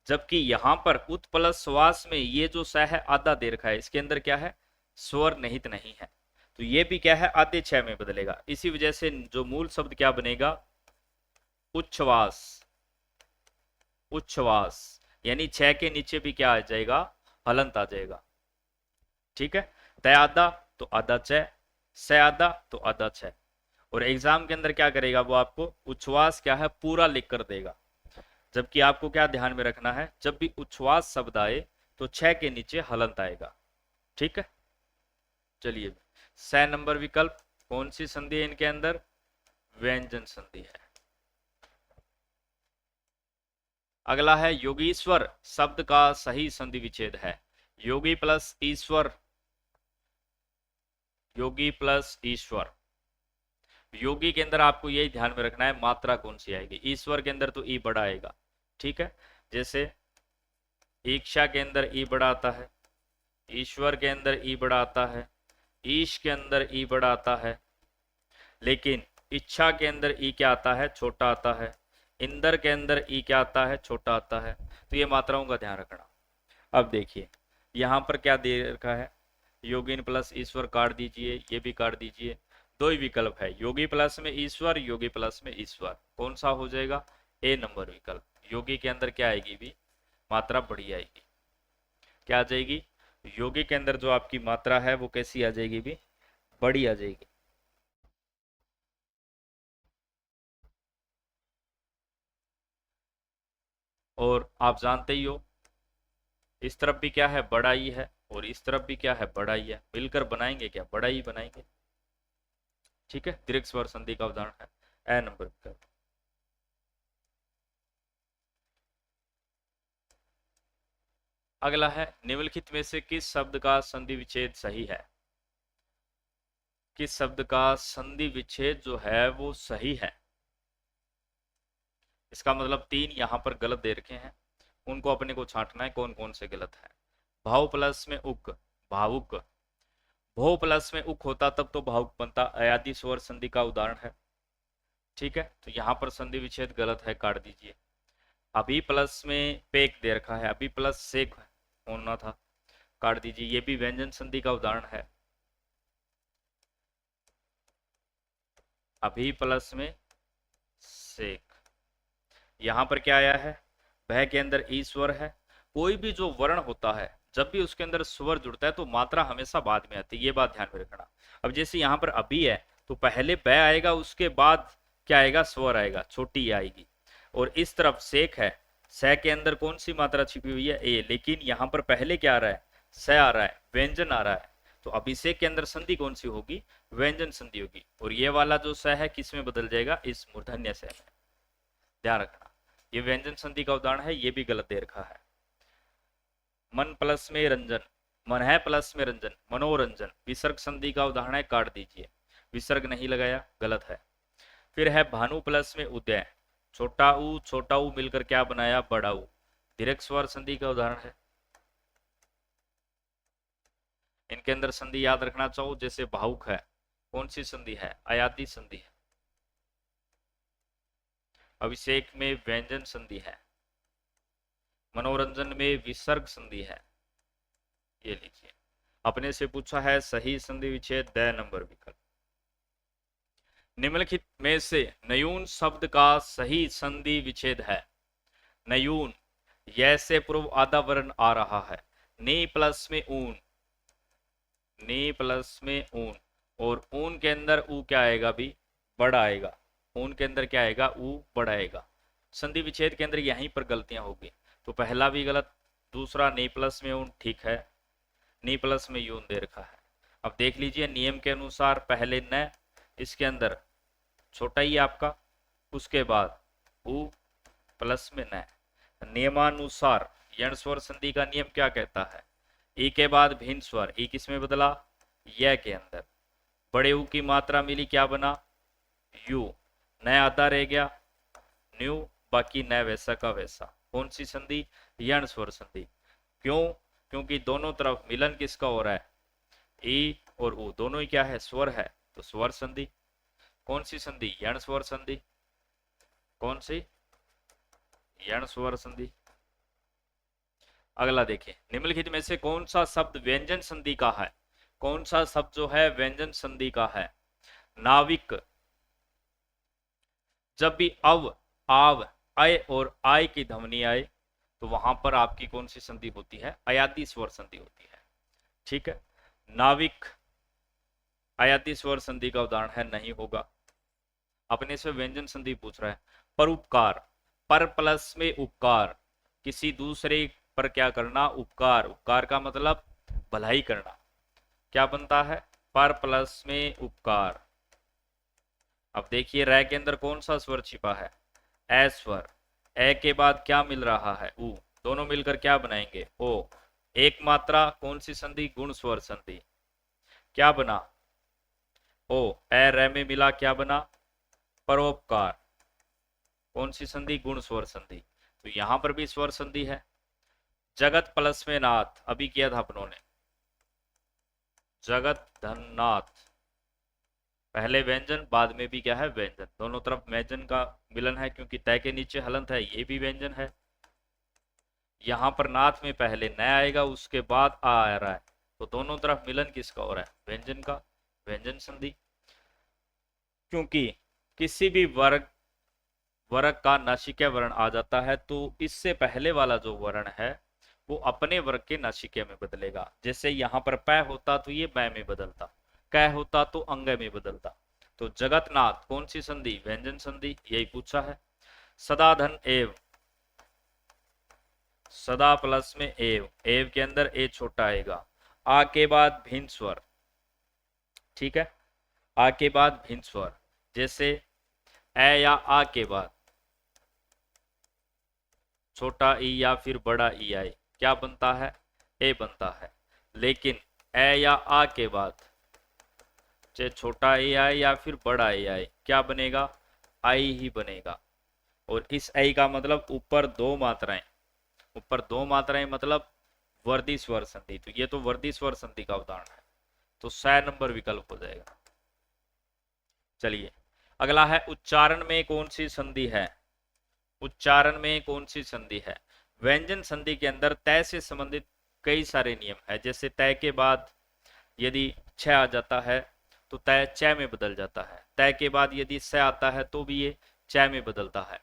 जबकि यहां पर उत प्लस श्वास में ये जो स है आधा दे रखा है, इसके अंदर क्या है? स्वर निहित नहीं है, तो ये भी क्या है? आधे छह में बदलेगा। इसी वजह से जो मूल शब्द क्या बनेगा? उच्छ्वास। उच्छ्वास यानी छह के नीचे भी क्या आ जाएगा? हलंत आ जाएगा। ठीक है, तय आधा तो आधा छह, से आधा तो आधा छह। और एग्जाम के अंदर क्या करेगा वो? आपको उच्छ्वास क्या है पूरा लिख कर देगा। जबकि आपको क्या ध्यान में रखना है, जब भी उच्छ्वास शब्द आए तो छह के नीचे हलंत आएगा। ठीक है, चलिए, स नंबर विकल्प कौन सी संधि है इनके अंदर? व्यंजन संधि है। अगला है योगीश्वर शब्द का सही संधि विच्छेद है। योगी प्लस ईश्वर, योगी प्लस ईश्वर। योगी के अंदर आपको यही ध्यान में रखना है मात्रा कौन सी आएगी। ईश्वर के अंदर तो ई बड़ा आएगा। ठीक है, जैसे इच्छा के अंदर ई बड़ा आता है, ईश्वर के अंदर ई बड़ा आता है, ईश के अंदर ई बड़ा आता है, लेकिन इच्छा के अंदर ई क्या आता है? छोटा आता है। इंदर के अंदर ई क्या आता है? छोटा आता है। तो ये मात्राओं का ध्यान रखना। अब देखिए यहां पर क्या दे रखा है? योगिन प्लस ईश्वर काट दीजिए, ये भी काट दीजिए। दो ही विकल्प है, योगी प्लस में ईश्वर, योगी प्लस में ईश्वर। कौन सा हो जाएगा? ए नंबर विकल्प। योगी के अंदर क्या आएगी भी? मात्रा बड़ी आएगी। क्या आ जाएगी? योगी के अंदर जो आपकी मात्रा है वो कैसी आ जाएगी भी? बड़ी आ जाएगी। और आप जानते ही हो इस तरफ भी क्या है? बड़ा ही है, और इस तरफ भी क्या है? बड़ा ही है। मिलकर बनाएंगे क्या? बड़ा ही बनाएंगे। ठीक है, दीर्घ स्वर संधि का उदाहरण है ए नंबर विकल्प। अगला है निम्नलिखित में से किस शब्द का संधि विच्छेद सही है? किस शब्द का संधि विच्छेद जो है वो सही है? इसका मतलब तीन यहां पर गलत दे रखे हैं, उनको अपने को छांटना है कौन कौन से गलत है। भाव प्लस में उक, भावुक। भो प्लस में उक होता तब तो भावुक बनता, अयादि स्वर संधि का उदाहरण है। ठीक है, तो यहां पर संधि विच्छेद गलत है, काट दीजिए। अभी प्लस में पेक दे रखा है, अभी प्लस सेक होना था, काट दीजिए। ये भी व्यंजन संधि का उदाहरण है। अभी प्लस में सेक। यहां पर क्या आया है? भय के अंदर ई स्वर है। कोई भी जो वर्ण होता है जब भी उसके अंदर स्वर जुड़ता है तो मात्रा हमेशा बाद में आती है, ये बात ध्यान में रखना। अब जैसे यहाँ पर अभी है तो पहले ब आएगा, उसके बाद क्या आएगा? स्वर आएगा, छोटी आएगी। और इस तरफ सेक है, स के अंदर कौन सी मात्रा छिपी हुई है? ए, लेकिन यहाँ पर पहले क्या आ रहा है? स आ रहा है, व्यंजन आ रहा है। तो अभिषेक के अंदर संधि कौन सी होगी? व्यंजन संधि होगी। और ये वाला जो स है किस में बदल जाएगा? इस मूर्धन्य स में। ध्यान रखना, ये व्यंजन संधि का उदाहरण है, ये भी गलत दे रखा है। मन प्लस में रंजन, मन है प्लस में रंजन, मनोरंजन। विसर्ग संधि का उदाहरण है, काट दीजिए। विसर्ग नहीं लगाया, गलत है। फिर है भानु प्लस में उदय, छोटा ऊ मिलकर क्या बनाया? बड़ा ऊ। दीर्घ स्वर संधि का उदाहरण है। इनके अंदर संधि याद रखना चाहो, जैसे भावुक है, कौन सी संधि है? अयादि संधि है। अभिषेक में व्यंजन संधि है। मनोरंजन में विसर्ग संधि है। ये लीजिए, अपने से पूछा है सही संधि विच्छेद द नंबर विकल्प। निम्नलिखित में से नयून शब्द का सही संधि विच्छेद है। नयून, य से पूर्व आधा वर्ण आ रहा है। नी प्लस में ऊन, नी प्लस में ऊन, और ऊन के अंदर ऊ क्या आएगा भी? बड़ा आएगा। ऊन के अंदर क्या आएगा? ऊ बड़ा आएगा। संधि विच्छेद के अंदर यहीं पर गलतियां होगी। तो पहला भी गलत, दूसरा नी प्लस में ऊन ठीक है, नी प्लस में यून दे रखा है। अब देख लीजिए नियम के अनुसार पहले न, इसके अंदर छोटा ही आपका, उसके बाद ऊ प्लस में न। नियमानुसार यण स्वर संधि का नियम क्या कहता है? ई के बाद भिन्न स्वर, ई किस में बदला? य के अंदर। बड़े ऊ की मात्रा मिली, क्या बना? यू। न आधा रह गया, न्यू, बाकी न वैसा का वैसा। कौन सी संधि? यण स्वर संधि। क्यों? क्योंकि दोनों तरफ मिलन किसका हो रहा है? ई और ऊ दोनों ही क्या है? स्वर है, तो स्वर संधि। कौन सी संधि? यण स्वर संधि। कौन सी? यण स्वर संधि। अगला देखें, निम्नलिखित में से कौन सा शब्द व्यंजन संधि का है? कौन सा शब्द जो है व्यंजन संधि का है? नाविक। जब भी अव, आव, अय और आय की ध्वनि आए तो वहां पर आपकी कौन सी संधि होती है? अयाती स्वर संधि होती है। ठीक है, नाविक अयाती स्वर संधि का उदाहरण है, नहीं होगा। अपने से व्यंजन संधि पूछ रहा है। परोपकार, पर प्लस में उपकार, किसी दूसरे पर क्या करना? उपकार। उपकार का मतलब भलाई करना। क्या बनता है? पर प्लस में उपकार। अब देखिए रै के अंदर कौन सा स्वर छिपा है? ए स्वर। ए के बाद क्या मिल रहा है? ऊ। दोनों मिलकर क्या बनाएंगे? ओ। एक मात्रा, कौन सी संधि? गुण स्वर संधि। क्या बना? ओ। ए रै में मिला, क्या बना? परोपकार। कौन सी संधि? गुण स्वर संधि। तो यहां पर भी स्वर संधि है। जगत प्लस में नाथ, अभी किया था अपनों ने, जगत धननाथ। पहले व्यंजन, बाद में भी क्या है? व्यंजन। दोनों तरफ व्यंजन का मिलन है, क्योंकि तय के नीचे हलंत है, ये भी व्यंजन है। यहां पर नाथ में पहले न आएगा, उसके बाद आ रहा है, तो दोनों तरफ मिलन किसका हो रहा है? व्यंजन का। व्यंजन संधि। क्योंकि किसी भी वर्ग का नासिक्य वर्ण आ जाता है तो इससे पहले वाला जो वर्ण है वो अपने वर्ग के नासिक्य में बदलेगा। जैसे यहां पर पै होता तो ये बै में बदलता, कै होता तो अंग में बदलता। तो जगतनाथ कौन सी संधि? व्यंजन संधि। यही पूछा है। सदा धन एव, सदा प्लस में एव, एव के अंदर ए छोटा आएगा। आ के बाद भिन्न स्वर। ठीक है, आ के बाद भिन्न स्वर, जैसे ए या आ के बाद छोटा ई या फिर बड़ा ई आए, क्या बनता है? ए बनता है। लेकिन ए या आ के बाद चाहे छोटा ए आए या फिर बड़ा ए आए, क्या बनेगा? आई ही बनेगा। और इस आई का मतलब ऊपर दो मात्राएं, ऊपर दो मात्राएं मतलब वर्दी स्वर संधि। तो ये तो वर्दी स्वर संधि का उदाहरण है, तो 6 नंबर विकल्प हो जाएगा। चलिए अगला है, उच्चारण में कौन सी संधि है? उच्चारण में कौन सी संधि है? व्यंजन संधि के अंदर तय से संबंधित कई सारे नियम है। जैसे तय के बाद यदि छ आ जाता है तो तय च में बदल जाता है। तय के बाद यदि स आता है तो भी ये च में बदलता है।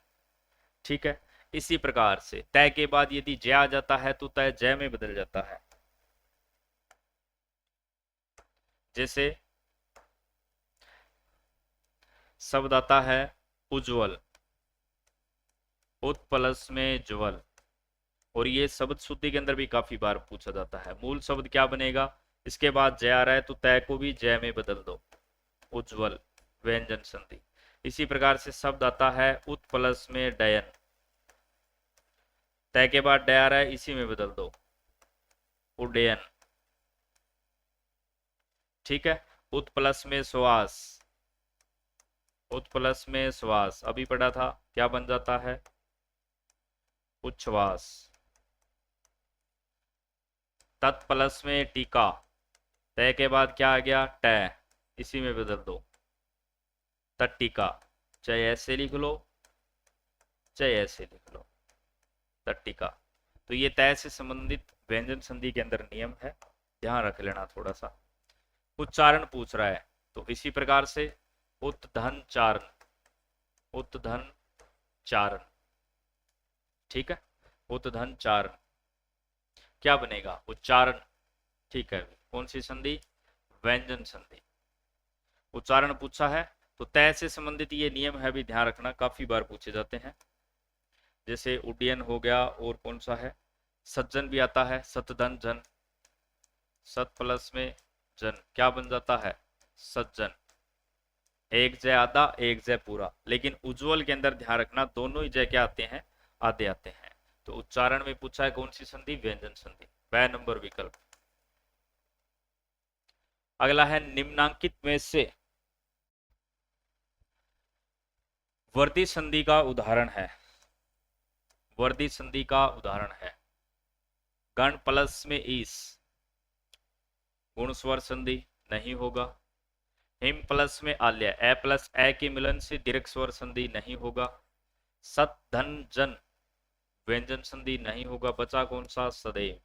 ठीक है, इसी प्रकार से तय के बाद यदि ज आ जाता है तो तय ज में बदल जाता है। जैसे शब्द आता है उज्जवल, उत प्लस में ज्वल, और ये शब्द शुद्धि के अंदर भी काफी बार पूछा जाता है। मूल शब्द क्या बनेगा? इसके बाद जय आ रहा है तो तय को भी जय में बदल दो, उज्जवल। व्यंजन संधि। इसी प्रकार से शब्द आता है उत प्लस में डयन, तय के बाद डय आ रहा है, इसी में बदल दो, उड्डयन। ठीक है, उत प्लस में श्वास, उत प्लस में श्वास अभी पढ़ा था, क्या बन जाता है? उच्छ्वास। तत् प्लस में टीका, तय के बाद क्या आ गया? टय, इसी में बदल दो, तट्टिका। चाहे ऐसे लिख लो चाहे ऐसे लिख लो, तट्टिका। तो ये तय से संबंधित व्यंजन संधि के अंदर नियम है, ध्यान रख लेना थोड़ा सा। उच्चारण पूछ रहा है तो इसी प्रकार से उत्धन चारण, उत्धन चारण। ठीक है, उत्धन चारण क्या बनेगा? उच्चारण। ठीक है, कौन सी संधि? व्यंजन संधि। उच्चारण पूछा है तो तय से संबंधित ये नियम है, भी ध्यान रखना, काफी बार पूछे जाते हैं। जैसे उड्डयन हो गया, और कौन सा है? सज्जन भी आता है, सतधन जन, सत प्लस में जन, क्या बन जाता है? सज्जन। एक जय आधा, एक जय पूरा, लेकिन उज्जवल के अंदर ध्यान रखना दोनों ही जय क्या आते हैं? आधे आते हैं। तो उच्चारण में पूछा है कौन सी संधि? व्यंजन संधि, 2 नंबर विकल्प। अगला है, निम्नांकित में से वर्दी संधि का उदाहरण है, वर्दी संधि का उदाहरण है गण प्लस में ईस, गुण स्वर संधि नहीं होगा। हिम प्लस में आल्य, ए प्लस ए के मिलन से दीर्घ स्वर संधि नहीं होगा। सत धन जन व्यंजन संधि नहीं होगा। बचा कौन सा? सदैव,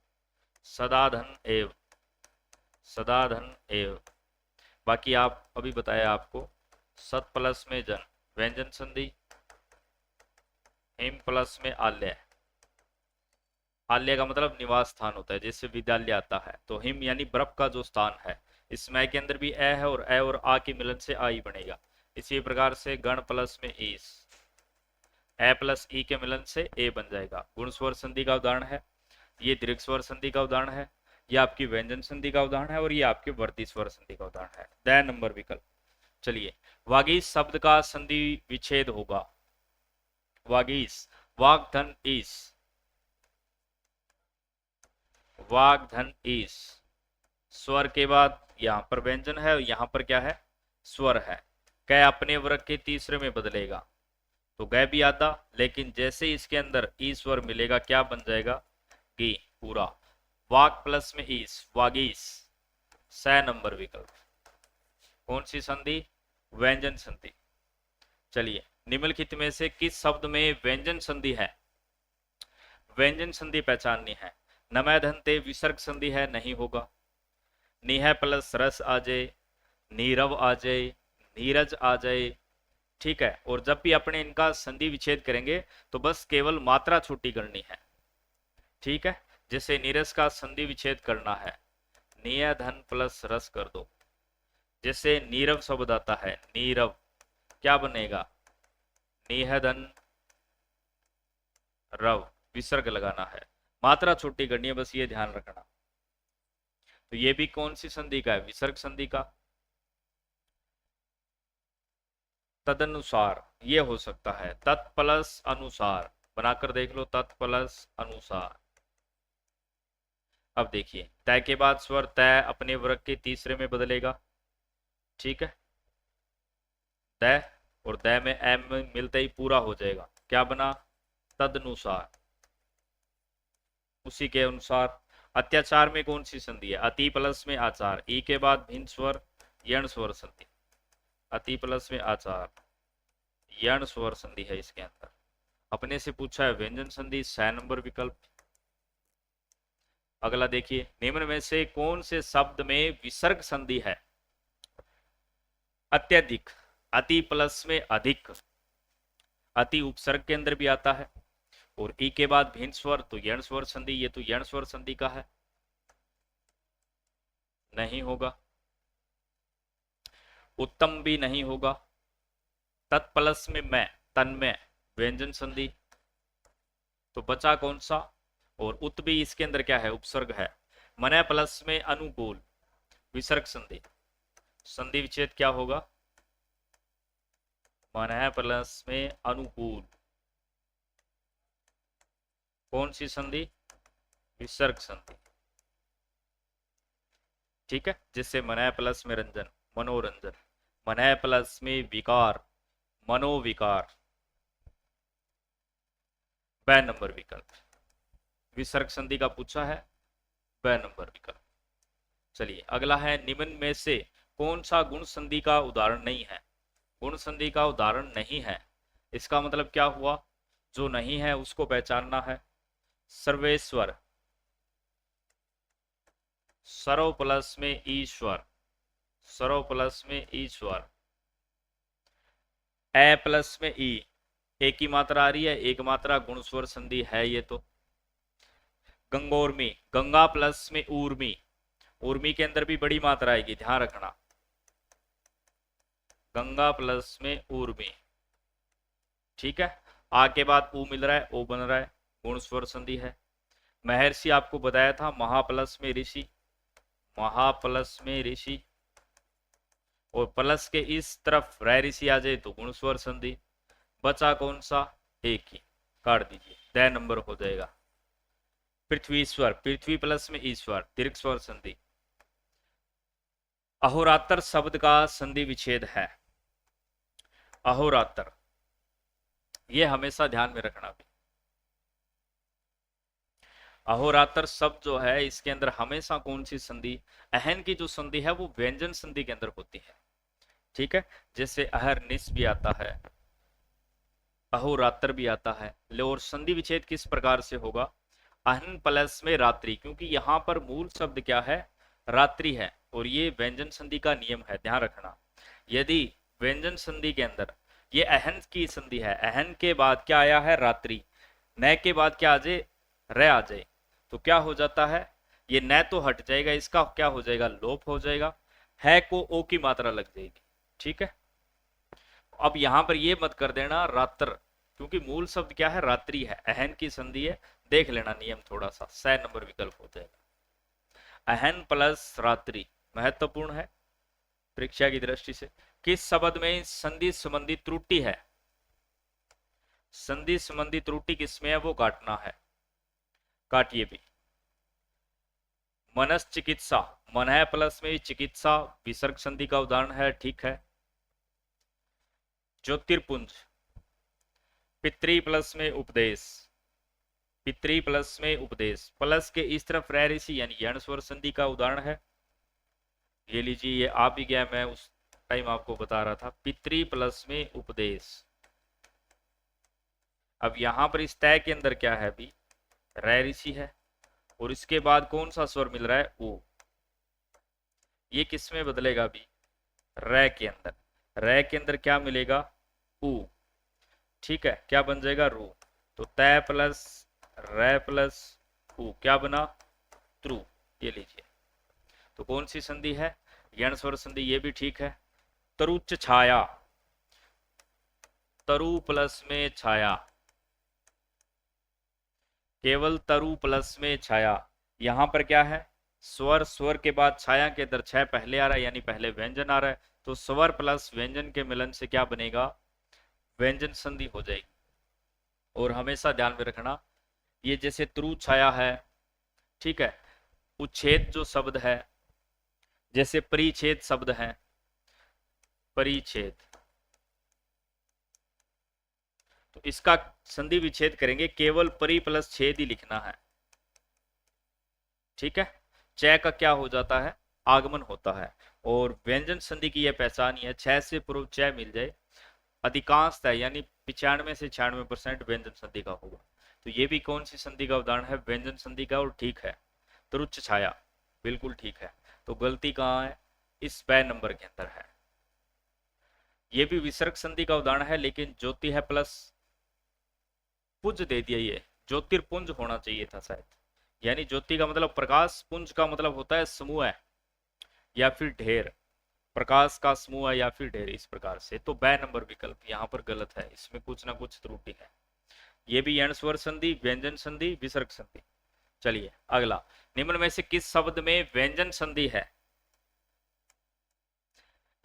सदाधन एव, सदाधन एव। बाकी आप अभी बताया आपको, सत प्लस में जन व्यंजन संधि, हिम प्लस में आल्य, आल्य का मतलब निवास स्थान होता है, जैसे विद्यालय आता है, तो हिम यानी बर्फ का जो स्थान है। इसमें के अंदर भी ए है और ए और आ के मिलन से आ ही बनेगा। इसी प्रकार से गण प्लस में ईस, ए प्लस ई के मिलन से ए बन जाएगा। गुण स्वर संधि का उदाहरण है, ये दीर्घ स्वर संधि का उदाहरण है, ये आपकी व्यंजन संधि का उदाहरण है और ये आपके वर्ती स्वर संधि का उदाहरण है। द नंबर विकल्प। चलिए, वागीश शब्द का संधि विच्छेद होगा। वागीश, वाग धन ईस, वाग धन ईस, स्वर के बाद यहां पर व्यंजन है और यहां पर क्या है? स्वर है। कै अपने वर्ग के तीसरे में बदलेगा तो गै भी आता, लेकिन जैसे इसके अंदर ई स्वर मिलेगा क्या बन जाएगा? गी पूरा। वाग प्लस में ईस, वागीस। 6 नंबर विकल्प। कौन सी संधि? व्यंजन संधि। चलिए, निम्नलिखित में से किस शब्द में व्यंजन संधि है? व्यंजन संधि पहचाननी है। नमय धनते विसर्ग संधि है, नहीं होगा। निह प्लस रस आ जाए, नीरव आ जाए, नीरज आ जाए, ठीक है। और जब भी अपने इनका संधि विच्छेद करेंगे तो बस केवल मात्रा छुट्टी करनी है, ठीक है। जैसे नीरस का संधि विच्छेद करना है, निय धन प्लस रस कर दो। जैसे नीरव शब्द आता है, नीरव क्या बनेगा? निह धन रव, विसर्ग लगाना है, मात्रा छुट्टी करनी है, बस ये ध्यान रखना। तो ये भी कौन सी संधि का है? विसर्ग संधि का। तदनुसार ये हो सकता है, तत् प्लस अनुसार, बनाकर देख लो, तत् प्लस अनुसार। अब देखिए, तय के बाद स्वर तय अपने वर्ग के तीसरे में बदलेगा, ठीक है। तय और तय में एम मिलते ही पूरा हो जाएगा, क्या बना? तदनुसार, उसी के अनुसार। अत्याचार में कौन सी संधि है? अति प्लस में आचार, ई के बाद भिन्न स्वर, यण स्वर संधि। अति प्लस में आचार, यण स्वर संधि है इसके अंदर। अपने से पूछा है व्यंजन संधि, 6 नंबर विकल्प। अगला देखिए, निम्न में से कौन से शब्द में विसर्ग संधि है? अत्यधिक, अति प्लस में अधिक, अति उपसर्ग के अंदर भी आता है, और ई के बाद भिन्न स्वर तो यण स्वर संधि, ये तो यण स्वर संधि का है, नहीं होगा। उत्तम भी नहीं होगा। तत्प्लस में मैं, तन्मय, व्यंजन संधि। तो बचा कौन सा? और उत भी इसके अंदर क्या है? उपसर्ग है। मन प्लस में अनुकूल, विसर्ग संधि। संधि विच्छेद क्या होगा? मन प्लस में अनुकूल, कौन सी संधि? विसर्ग संधि, ठीक है। जिससे मन प्लस में रंजन, मनोरंजन। मन प्लस में विकार, मनोविकार। 2 नंबर विकल्प। विसर्ग संधि का पूछा है, 2 नंबर विकल्प। चलिए, अगला है, निम्न में से कौन सा गुण संधि का उदाहरण नहीं है? गुण संधि का उदाहरण नहीं है, इसका मतलब क्या हुआ? जो नहीं है उसको पहचानना है। सर्वेश्वर, सर्व प्लस में ईश्वर, सर्व प्लस में ईश्वर। ए प्लस में ई, एक ही मात्रा आ रही है, एक मात्रा गुण स्वर संधि है ये तो। गंगोर्मी, गंगा प्लस में ऊर्मी, ऊर्मी के अंदर भी बड़ी मात्रा आएगी, ध्यान रखना। गंगा प्लस में ऊर्मी, ठीक है। आ के बाद ऊ मिल रहा है, ओ बन रहा है, गुण स्वर संधि है। महर्षि आपको बताया था, महा प्लस में ऋषि, महा प्लस में ऋषि, और प्लस के इस तरफ रह ऋषि आ जाए तो गुण स्वर संधि। बचा कौन सा? एक ही, काट दीजिए, 10 नंबर हो जाएगा। पृथ्वीश्वर, पृथ्वी प्लस में ईश्वर, दीर्घ स्वर संधि। अहोरात्र शब्द का संधि विच्छेद है। अहोरात्र, ये हमेशा ध्यान में रखना भी। अहोरात्र शब्द जो है इसके अंदर हमेशा कौन सी संधि, अहन की जो संधि है वो व्यंजन संधि के अंदर होती है। ठीक है, जैसे अहरनिश भी आता है, अहोरात्र भी आता है। और संधि विच्छेद किस प्रकार से होगा, अहन प्लस में रात्रि, क्योंकि यहां पर मूल शब्द क्या है, रात्रि है, और ये व्यंजन संधि का नियम है, ध्यान रखना। यदि व्यंजन संधि के अंदर ये अहन की संधि है, अहन के बाद क्या आया है, रात्रि, न के बाद क्या आ जाए, र आ जाए, तो क्या हो जाता है, ये न तो हट जाएगा, इसका क्या हो जाएगा, लोप हो जाएगा, है को ओ की मात्रा लग जाएगी। ठीक है, अब यहां पर ये मत कर देना रात्र, क्योंकि मूल शब्द क्या है, रात्रि है, अहन की संधि है, देख लेना नियम थोड़ा सा, 6 नंबर विकल्प हो जाएगा। अहन प्लस रात्रि महत्वपूर्ण है परीक्षा की दृष्टि से। किस शब्द में संधि संबंधी त्रुटि है, संधि संबंधी त्रुटि किसमें है, वो काटना है, काटिए भी। मनस चिकित्सा, मन है प्लस में चिकित्सा विसर्ग संधि का उदाहरण है, ठीक है। ज्योतिर्पुंज, पितृ प्लस में उपदेश, पितृ प्लस में उपदेश, प्लस के इस तरफ रह ऋषि यानी यण स्वर संधि का उदाहरण है। ये लीजिए, ये आप ही गया, मैं उस टाइम आपको बता रहा था, पितृ प्लस में उपदेश। अब यहां पर इस तय के अंदर क्या है अभी, रह ऋषि है, और इसके बाद कौन सा स्वर मिल रहा है, ओ, ये किस में बदलेगा अभी, रे के अंदर, रे के अंदर क्या मिलेगा, ऊ, ठीक है, क्या बन जाएगा, रू, तो तय प्लस रे प्लस ऊ क्या बना, त्रु। ये लीजिए, तो कौन सी संधि है, यण स्वर संधि, ये भी ठीक है। तरुच्च छाया, तरु प्लस में छाया, केवल तरु प्लस में छाया, यहां पर क्या है, स्वर, स्वर के बाद छाया के अंदर छह पहले आ रहा है, यानी पहले व्यंजन आ रहा है, तो स्वर प्लस व्यंजन के मिलन से क्या बनेगा, व्यंजन संधि हो जाएगी। और हमेशा ध्यान में रखना, ये जैसे तरु छाया है, ठीक है, उच्छेद जो शब्द है, जैसे परिच्छेद शब्द है, परिच्छेद, तो इसका संधि विच्छेद करेंगे, केवल परि प्लस छेद ही लिखना है। ठीक है, चय का क्या हो जाता है, आगमन होता है। और व्यंजन संधि की यह पहचान ही है, 6 से पूर्व चय मिल जाए, अधिकांशतः यानी 95 से 96% व्यंजन संधि का होगा। तो ये भी कौन सी संधि का उदाहरण है, व्यंजन संधि का, और ठीक है, तुरुच्च छाया, बिल्कुल ठीक है। तो गलती कहाँ है, इस पै नंबर के अंदर है। ये भी विसर्ग संधि का उदाहरण है, लेकिन ज्योति है प्लस पुंज दे दिया, ये ज्योतिर्पुंज होना चाहिए था शायद, यानी ज्योति का मतलब प्रकाश, पुंज का मतलब होता है समूह है या फिर ढेर, प्रकाश का समूह है या फिर ढेर, इस प्रकार से। तो बै नंबर विकल्प यहाँ पर गलत है, इसमें कुछ ना कुछ त्रुटि है। ये भी यण स्वर संधि, व्यंजन संधि, विसर्ग संधि। चलिए अगला, निम्न में से किस शब्द में व्यंजन संधि है।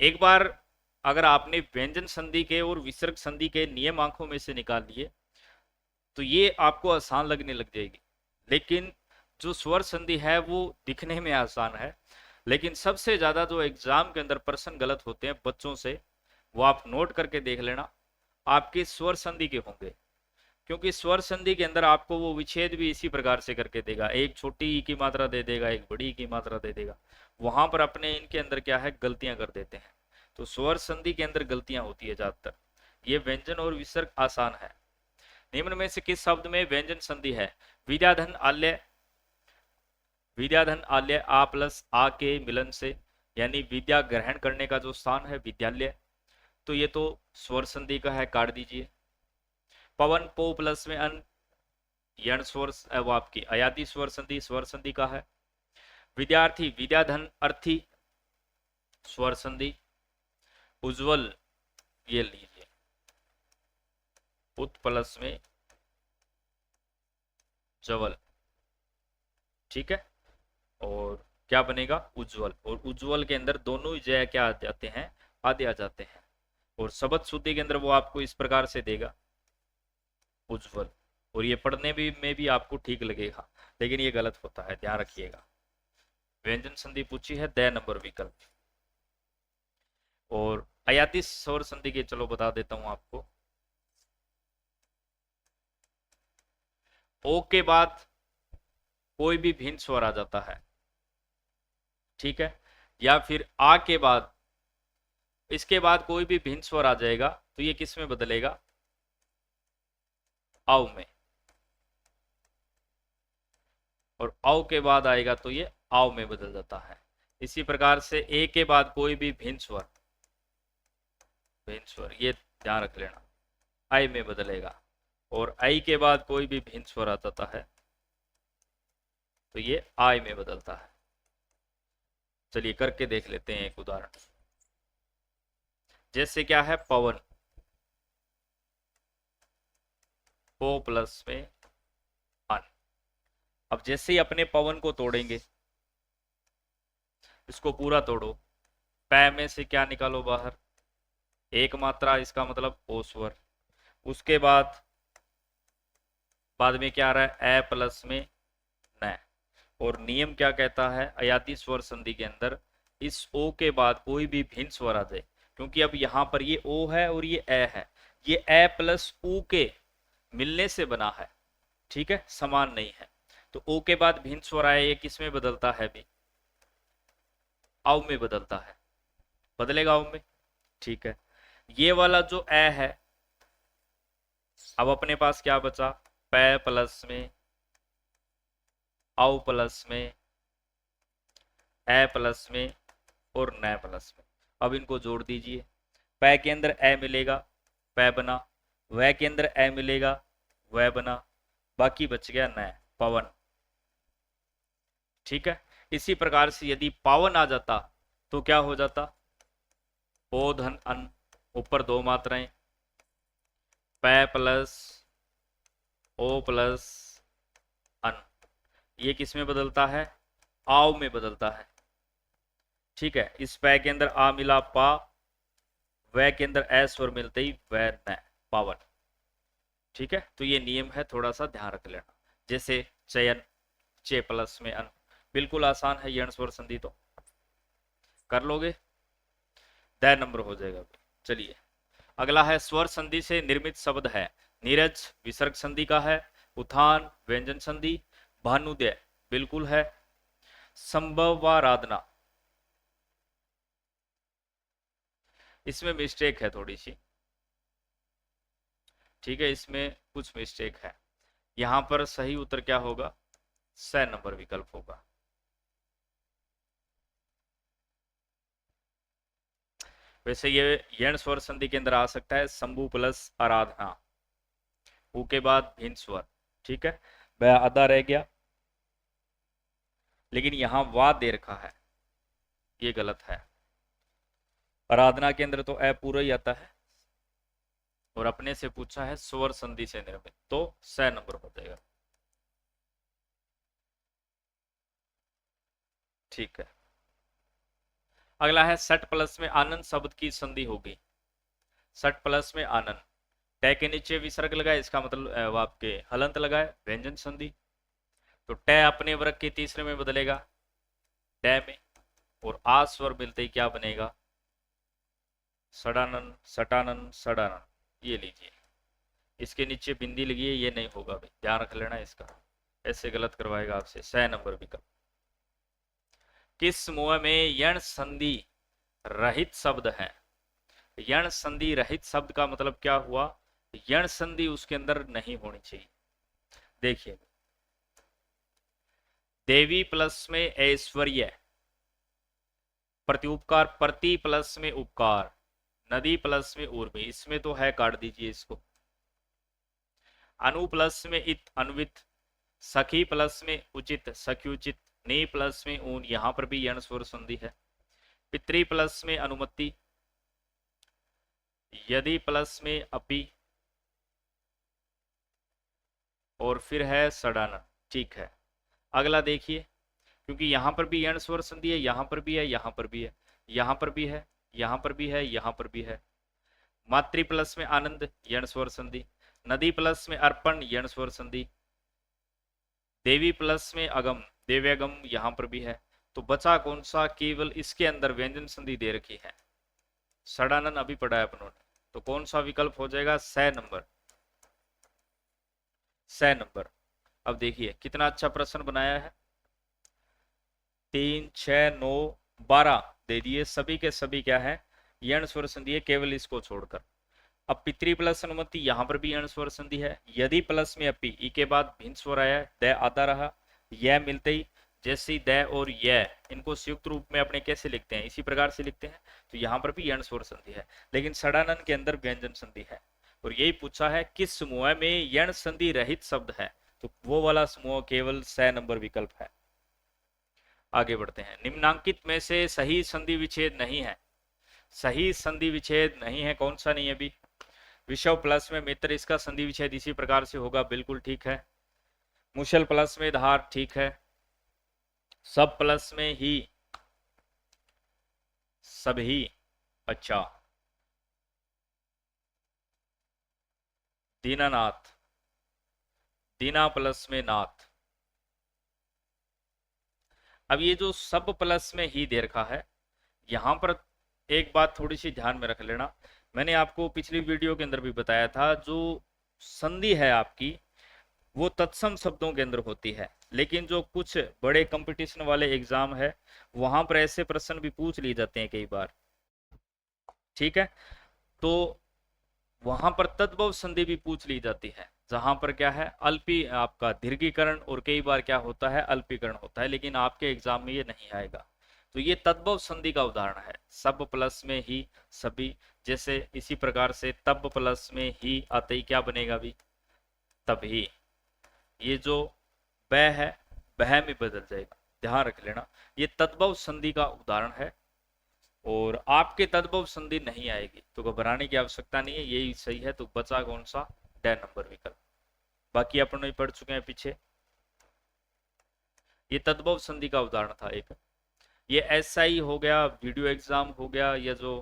एक बार अगर आपने व्यंजन संधि के और विसर्ग संधि के नियम आंखों में से निकाल लिए तो ये आपको आसान लगने लग जाएगी, लेकिन जो स्वर संधि है वो दिखने में आसान है, लेकिन सबसे ज्यादा जो एग्जाम के अंदर प्रश्न गलत होते हैं बच्चों से, वो आप नोट करके देख लेना, आपके स्वर संधि के होंगे। क्योंकि स्वर संधि के अंदर आपको वो विच्छेद भी इसी प्रकार से करके देगा, एक छोटी ई की मात्रा दे देगा, एक बड़ी ई की मात्रा दे देगा, वहां पर अपने इनके अंदर क्या है, गलतियां कर देते हैं। तो स्वर संधि के अंदर गलतियां होती है ज्यादातर, ये व्यंजन और विसर्ग आसान है। निम्न में से किस शब्द में व्यंजन संधि है, विद्याधन आल्य, विद्याधन आल्य आ प्लस आ के मिलन से, यानी विद्या ग्रहण करने का जो स्थान है विद्यालय, तो ये तो स्वर संधि का है, काट दीजिए। पवन पो प्लस में अन, यण स्वर, वो आपकी अयाति स्वर संधि, स्वर संधि का है। विद्यार्थी, विद्याधन अर्थी, स्वर संधि। उज्जवल, ये लीजिए, उत प्लस में जवल, ठीक है, और क्या बनेगा, उज्जवल, और उज्जवल के अंदर दोनों ही जय क्या आ जाते हैं, आदि आ जाते हैं। और शब्द शुद्धि के अंदर वो आपको इस प्रकार से देगा, उज्जवल, और ये पढ़ने में भी आपको ठीक लगेगा, लेकिन ये गलत होता है, ध्यान रखिएगा। व्यंजन संधि पूछी है, द नंबर विकल्प। और अयाति स्वर संधि के चलो बता देता हूं आपको, ओ के बाद कोई भी भिन्न स्वर आ जाता है, ठीक है, या फिर आ के बाद, इसके बाद कोई भी भिन्न स्वर आ जाएगा तो ये किस में बदलेगा, औ में, और औ के बाद आएगा तो ये आव में बदल जाता है। इसी प्रकार से ए के बाद कोई भी भिन्न स्वर ये ध्यान रख लेना, आई में बदलेगा, और आई के बाद कोई भी भिन्न स्वर आ जाता है तो ये आई में बदलता है। चलिए करके देख लेते हैं एक उदाहरण। जैसे क्या है, पवन, पो प्लस में अन। अब जैसे ही अपने पवन को तोड़ेंगे, इसको पूरा तोड़ो, पै में से क्या निकालो बाहर, एक मात्रा, इसका मतलब ओ स्वर। उसके बाद में क्या आ रहा है, ए प्लस में न। और नियम क्या कहता है, अयाती स्वर संधि के अंदर इस ओ के बाद कोई भी भिन्न स्वर आ जाए, क्योंकि अब यहां पर ये ओ है और ये ए है, ये ए प्लस ऊ के मिलने से बना है, ठीक है, समान नहीं है। तो ओ के बाद भिन्न स्वर आए, ये किस में बदलता है भी, औ में बदलता है, बदलेगा औ में, ठीक है। ये वाला जो ए है, अब अपने पास क्या बचा, पै प्लस में, औ प्लस में, ए प्लस में और न प्लस में। अब इनको जोड़ दीजिए, पै के अंदर ए मिलेगा, पै बना, वह के अंदर ए मिलेगा, वह बना, बाकी बच गया न, पवन, ठीक है। इसी प्रकार से यदि पावन आ जाता तो क्या हो जाता, ओ धन अन, ऊपर दो मात्राएं, पै प्लस ओ प्लस अन, ये किस में बदलता है, आव में बदलता है, ठीक है। इस पै के अंदर आ मिला पा, वह के अंदर ए स्वर मिलते ही वह न, पावन, ठीक है। तो ये नियम है, थोड़ा सा ध्यान रख लेना। जैसे चयन, चे प्लस में अन, बिल्कुल आसान है, यण स्वर संधि तो कर लोगे, द नंबर हो जाएगा। चलिए अगला है, स्वर संधि से निर्मित शब्द है, नीरज विसर्ग संधि का है, उत्थान व्यंजन संधि, भानुदय बिल्कुल है, संभवाराधना, इसमें मिस्टेक है थोड़ी सी, ठीक है, इसमें कुछ मिस्टेक है। यहां पर सही उत्तर क्या होगा, स नंबर विकल्प होगा। वैसे ये यण स्वर संधि के अंदर आ सकता है, शंभु प्लस आराधना, ऊ के बाद भिन्न स्वर, ठीक है, वह आधा रह गया, लेकिन यहां वा दे रखा है, ये गलत है। आराधना के अंदर तो ए पूरा ही आता है, और अपने से पूछा है स्वर संधि से निर्मित, तो स नंबर हो जाएगा, ठीक है। अगला है, सट प्लस में आनंद शब्द की संधि होगी, सट प्लस में आनंद, ट के नीचे विसर्ग लगाए, इसका मतलब वो आपके हलंत लगाए, व्यंजन संधि, तो ट अपने वर्ग के तीसरे में बदलेगा ट में, और आ स्वर मिलते ही क्या बनेगा, सडानन सटानन सडानन, ये लीजिए, इसके नीचे बिंदी लगी है, ये नहीं होगा भाई, ध्यान रख लेना इसका, ऐसे गलत करवाएगा आपसे। स नंबर विकल्प। किस समूह में यण संधि रहित शब्द है, यण संधि रहित शब्द का मतलब क्या हुआ, यण संधि उसके अंदर नहीं होनी चाहिए। देखिए, देवी प्लस में ऐश्वर्य, प्रत्युपकार, प्रति प्लस में उपकार, नदी प्लस में उर्मी, इसमें तो है, काट दीजिए इसको। अनु प्लस में इत, अन्वित, सखी प्लस में उचित, सख्युचित, नी प्लस में ऊन, यहां पर भी यण स्वर संधि है। पितृ प्लस में अनुमति, यदि प्लस में अपि, और फिर है सडानन, ठीक है। अगला देखिए, क्योंकि यहां पर भी यण स्वर संधि है, यहां पर भी है, यहां पर भी है, यहां पर भी है, यहां पर भी है, यहां पर भी है। मातृ प्लस में आनंद, यण स्वर संधि, नदी प्लस में अर्पण, यण स्वर संधि, देवी प्लस में अगम, देव्यगम, यहां पर भी है। तो बचा कौन सा, केवल इसके अंदर व्यंजन संधि दे रखी है, सडानन अभी पढ़ा है अपनों ने, तो कौन सा विकल्प हो जाएगा, स नंबर, स नंबर। अब देखिए कितना अच्छा प्रश्न बनाया है। 3, 6, 9, 12 दे दिए, सभी के सभी क्या है, यण स्वर संधि है, केवल इसको छोड़कर। अब पितृ प्लस अनुमति, यहां पर भी यण स्वर संधि है। यदि प्लस में अपी, ई के बाद भिन्न स्वर आया, द आधा रहा, यह मिलते ही जैसे ही द और यह, इनको संयुक्त रूप में अपने कैसे लिखते हैं, इसी प्रकार से लिखते हैं। तो यहाँ पर भी यण स्वर संधि है, लेकिन षडानन के अंदर व्यंजन संधि है। और यही पूछा है किस समूह में यण संधि रहित शब्द है, तो वो वाला समूह केवल 6 नंबर विकल्प है। आगे बढ़ते हैं। निम्नांकित में से सही संधि विच्छेद नहीं है। सही संधि विच्छेद नहीं है, कौन सा नहीं है अभी? विषव प्लस में मित्र, इसका संधि विच्छेद इसी प्रकार से होगा, बिल्कुल ठीक है। मुशल प्लस में धार, ठीक है। सब प्लस में ही, सभी, अच्छा। दीनानाथ, दीना प्लस में नाथ। अब ये जो सब प्लस में ही दे रखा है, यहां पर एक बात थोड़ी सी ध्यान में रख लेना। मैंने आपको पिछली वीडियो के अंदर भी बताया था, जो संधि है आपकी वो तत्सम शब्दों के अंदर होती है, लेकिन जो कुछ बड़े कंपटीशन वाले एग्जाम है वहां पर ऐसे प्रश्न भी पूछ लिए जाते हैं कई बार, ठीक है। तो वहां पर तद्भव संधि भी पूछ ली जाती है, जहां पर क्या है, अल्पी आपका दीर्घीकरण और कई बार क्या होता है, अल्पीकरण होता है, लेकिन आपके एग्जाम में ये नहीं आएगा। तो ये तद्भव संधि का उदाहरण है, सब प्लस में ही, सभी। जैसे इसी प्रकार से तब प्लस में ही आते ही क्या बनेगा भी, तभी। ये जो ब है, बह में बदल जाएगा, ध्यान रख लेना। ये तद्भव संधि का उदाहरण है, और आपके तद्भव संधि नहीं आएगी तो घबराने की आवश्यकता नहीं है, यही सही है। तो बचा कौन सा, ड नंबर विकल्प। बाकी अपन नहीं पढ़ चुके हैं पीछे। ये तद्भव संधि का उदाहरण था एक। ये एसआई हो गया, वीडियो एग्जाम हो गया, या जो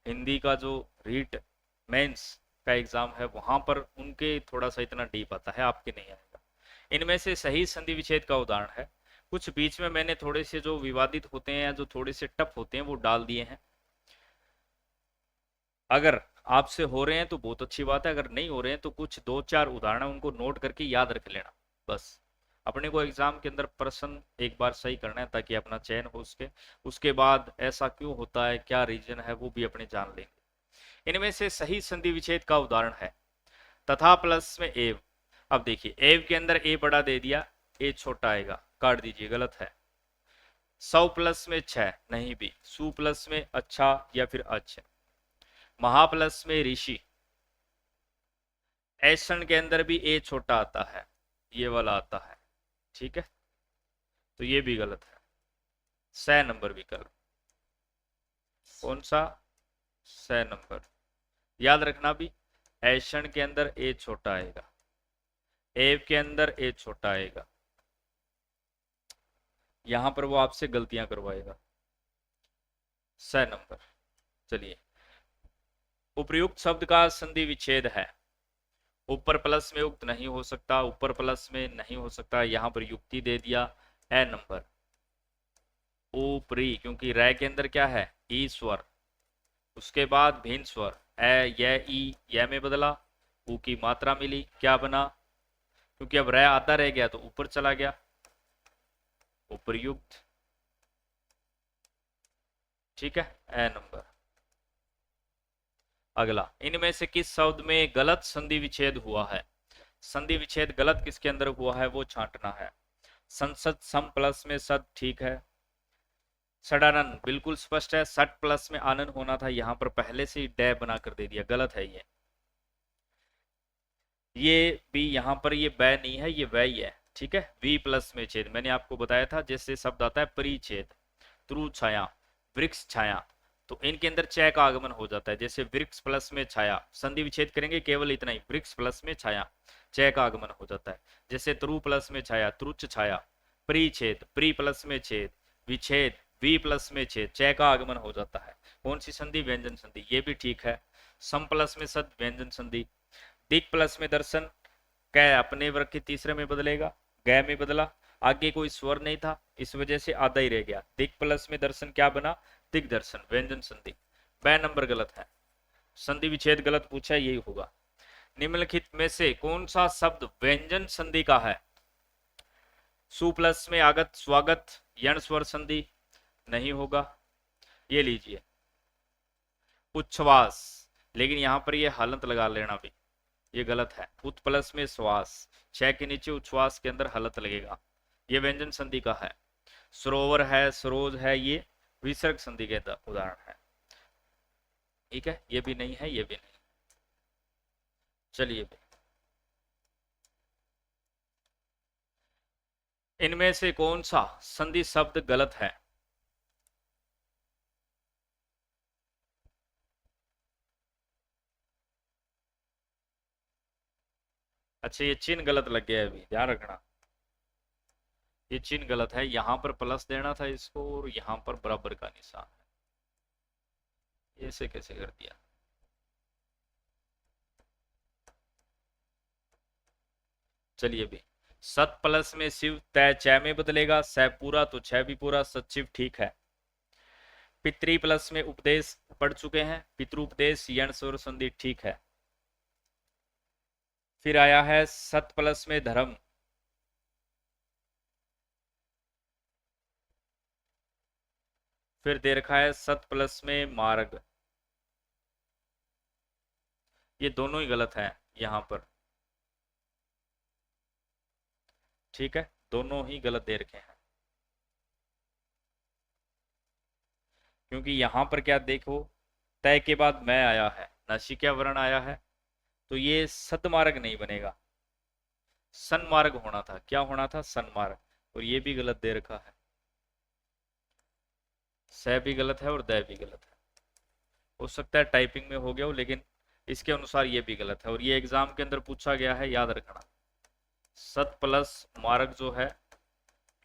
हिंदी का जो रीट मेंस का एग्जाम है वहां पर उनके थोड़ा सा इतना डीप आता है, आपके नहीं आएगा। इनमें से सही संधि विच्छेद का उदाहरण है। कुछ बीच में मैंने थोड़े से जो विवादित होते हैं, जो थोड़े से टफ होते हैं, वो डाल दिए हैं। अगर आपसे हो रहे हैं तो बहुत अच्छी बात है, अगर नहीं हो रहे हैं तो कुछ 2-4 उदाहरण उनको नोट करके याद रख लेना बस। अपने को एग्जाम के अंदर प्रश्न एक बार सही करना है ताकि अपना चयन हो उसके बाद ऐसा क्यों होता है, क्या रीजन है, वो भी अपने जान लेंगे। इनमें से सही संधि विच्छेद का उदाहरण है तथा प्लस में एव। अब देखिए एव के अंदर ए बड़ा दे दिया, ए छोटा आएगा, काट दीजिए, गलत है। 100 प्लस में 6 नहीं भी, सु प्लस में अच्छा या फिर अच्छा। महा प्लस में ऋषि, ऐसन के अंदर भी ए छोटा आता है, ये वाला आता है, ठीक है। तो ये भी गलत है। 6 नंबर विकल्प, कौन सा, 6 नंबर। याद रखना भी, ऐसन के अंदर ए छोटा आएगा, एव के अंदर ए छोटा आएगा, यहां पर वो आपसे गलतियां करवाएगा। 6 नंबर। चलिए, उपर्युक्त शब्द का संधि विच्छेद है। ऊपर प्लस में उक्त नहीं हो सकता, ऊपर प्लस में नहीं हो सकता, यहां पर युक्ति दे दिया ए नंबर। ऊपरी, क्योंकि रै के अंदर क्या है, ई स्वर, उसके बाद भिन्न स्वर, ए, य, ई, य में बदला, ऊ की मात्रा मिली, क्या बना, क्योंकि अब रै आधा रह गया तो ऊपर चला गया, उपर्युक्त, ठीक है, ए नंबर। अगला, इनमें से किस शब्द में गलत संधि विच्छेद हुआ है? संधि विच्छेद गलत किसके अंदर हुआ है वो छांटना है। संसद सम प्लस में सद, ठीक है। सडानन बिल्कुल स्पष्ट है, सट प्लस में आनंद होना था, यहां पर पहले से ही डे बना कर दे दिया, गलत है ये भी यहां पर ये बै नहीं है, ये वै ही है, ठीक है। वी प्लस में छेद, मैंने आपको बताया था, जैसे शब्द आता है परिच्छेद, त्रु छाया, वृक्ष छाया, तो इनके अंदर चय का आगमन हो जाता है। जैसे वृक्ष प्लस में छाया, संधि विच्छेद करेंगे केवल इतना ही, वृक्ष प्लस में छाया, चय का आगमन हो जाता है। जैसे तरु प्लस में छाया, त्रुच छाया, परिच्छेद, प्री प्लस में छेद, विच्छेद, वी प्लस में छेद, चय का आगमन हो जाता है। कौन सी संधि, व्यंजन संधि, ये भी ठीक है। सम प्लस में सद, व्यंजन संधि। दिक प्लस में दर्शन, कै अपने वर्ग के तीसरे में बदलेगा, गै में बदला, आगे कोई स्वर नहीं था इस वजह से आधा ही रह गया। दिक प्लस में दर्शन क्या बना, दिग्दर्शन, व्यंजन संधि। बै नंबर गलत है, संधि विच्छेद गलत पूछा है, यही होगा। निम्नलिखित में से कौन सा शब्द व्यंजन संधि का है? सु प्लस में आगत स्वागत यण स्वर संधि नहीं होगा। ये लीजिए उच्छ्वास, लेकिन यहां पर ये हलंत लगा लेना भी, ये गलत है। उत प्लस में श्वास, छ के नीचे उच्छ्वास के अंदर हलंत लगेगा, ये व्यंजन संधि का है। सरोवर है, सरोज है, ये विसर्ग संधि के उदाहरण है। ठीक है, ये भी नहीं है, ये भी नहीं। चलिए इनमें से कौन सा संधि शब्द गलत है? अच्छा, ये चिन्ह गलत लग गया है, अभी ध्यान रखना, ये चिन्ह गलत है। यहां पर प्लस देना था इसको और यहां पर बराबर का निशान है, ऐसे कैसे कर दिया? चलिए भी, सत प्लस में शिव तय च में बदलेगा, स पूरा तो छ भी पूरा, सचिव ठीक है। पितृ प्लस में उपदेश पढ़ चुके हैं, पितृपदेश यण स्वर संधि ठीक है। फिर आया है सत प्लस में धर्म, फिर दे रखा है सत प्लस में मार्ग, ये दोनों ही गलत है यहां पर। ठीक है, दोनों ही गलत दे रखे हैं, क्योंकि यहां पर क्या देखो, तय के बाद मैं आया है, नासिका वर्ण आया है, तो ये सतमार्ग नहीं बनेगा, सन्मार्ग होना था। क्या होना था? सन्मार्ग, और ये भी गलत दे रखा है, स भी गलत है और द भी गलत है। हो सकता है टाइपिंग में हो गया हो, लेकिन इसके अनुसार ये भी गलत है, और ये एग्जाम के अंदर पूछा गया है, याद रखना। सत प्लस मार्ग जो है,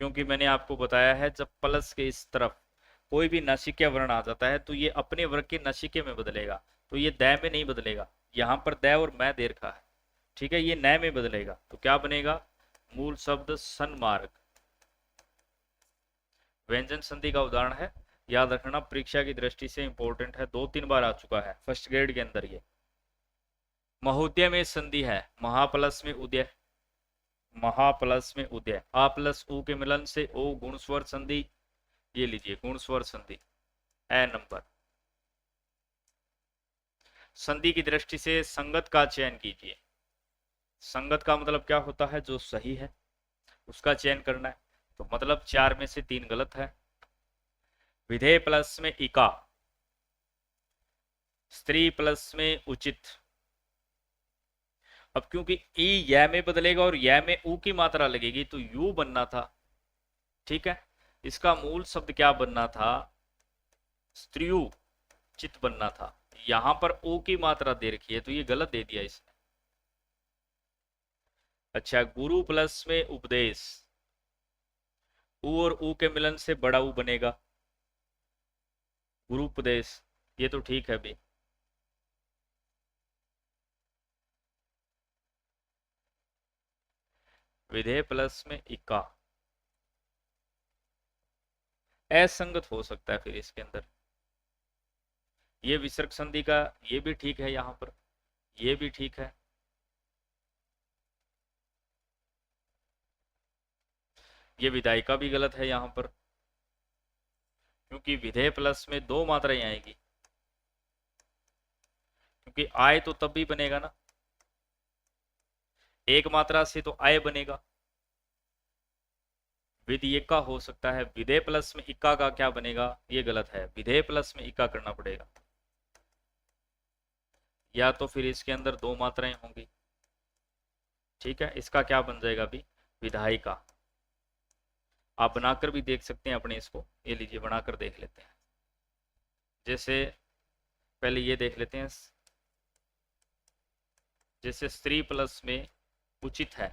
क्योंकि मैंने आपको बताया है जब प्लस के इस तरफ कोई भी नासिका वर्ण आ जाता है तो ये अपने वर्ग के नासिके में बदलेगा, तो ये द में नहीं बदलेगा। यहां पर द और मैं दे रखा है, ठीक है, ये न में बदलेगा, तो क्या बनेगा? मूल शब्द सन्मार्ग, व्यंजन संधि का उदाहरण है, याद रखना, परीक्षा की दृष्टि से इंपॉर्टेंट है, 2-3 बार आ चुका है फर्स्ट ग्रेड के अंदर ये। महोदय में संधि है, महाप्लस में उदय, महाप्लस में उदय, आ प्लस उ के मिलन से ओ गुण स्वर संधि, ये लीजिए गुण स्वर संधि, ए नंबर। संधि की दृष्टि से संगत का चयन कीजिए। संगत का मतलब क्या होता है? जो सही है उसका चयन करना है, तो मतलब 4 में से 3 गलत है। विधेय प्लस में इका, स्त्री प्लस में उचित। अब क्योंकि ई य में बदलेगा और य में ऊ की मात्रा लगेगी, तो यू बनना था, ठीक है। इसका मूल शब्द क्या बनना था? स्त्रियु चित बनना था। यहां पर ओ की मात्रा दे रखी है, तो ये गलत दे दिया इसने। अच्छा, गुरु प्लस में उपदेश, उ और ऊ के मिलन से बड़ा ऊ बनेगा, गुरु उपदेश, ये तो ठीक है भी। विधेय प्लस में इक्का, असंगत हो सकता है फिर इसके अंदर। ये विसर्ग संधि का, ये भी ठीक है, यहां पर ये भी ठीक है। ये विधायी का भी गलत है यहां पर, क्योंकि विधेय प्लस में 2 मात्राएं आएगी, क्योंकि आय तो तब भी बनेगा ना, एक मात्रा से तो आय बनेगा। विधेय का हो सकता है, विधेय प्लस में इक्का का क्या बनेगा? ये गलत है, विधेय प्लस में इक्का करना पड़ेगा, या तो फिर इसके अंदर 2 मात्राएं होंगी। ठीक है, इसका क्या बन जाएगा अभी? विधायी का। आप बनाकर भी देख सकते हैं अपने इसको, ये लीजिए बनाकर देख लेते हैं। जैसे पहले ये देख लेते हैं, जैसे स्त्री प्लस में उचित है,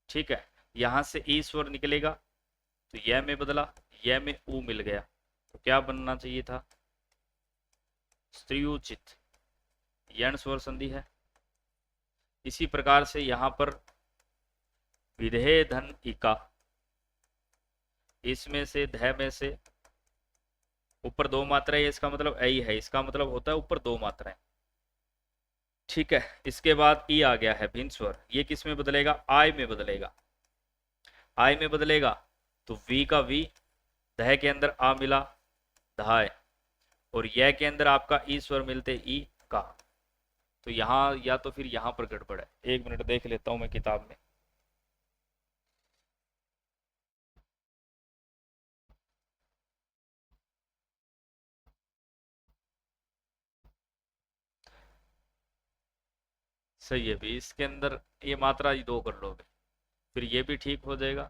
ठीक है, यहां से ई स्वर निकलेगा, तो यह में बदला, यह में ऊ मिल गया, तो क्या बनना चाहिए था? स्त्रियोचित, यण स्वर संधि है। इसी प्रकार से यहां पर विधेय धन इका, इसमें से ध में से ऊपर 2 मात्राएं, इसका मतलब ऐ है, इसका मतलब होता है ऊपर 2 मात्राएं। ठीक है, इसके बाद ई आ गया है भिन्न स्वर, ये किस में बदलेगा? आय में बदलेगा। आय में बदलेगा तो वी का वी, दह के अंदर आ मिला दहाय, और यह के अंदर आपका ई स्वर मिलते ई का। तो यहाँ या तो फिर यहाँ पर गड़बड़ है, 1 मिनट देख लेता हूं मैं किताब में। सही है भी, इसके अंदर ये मात्रा ही 2 कर लोगे फिर ये भी ठीक हो जाएगा।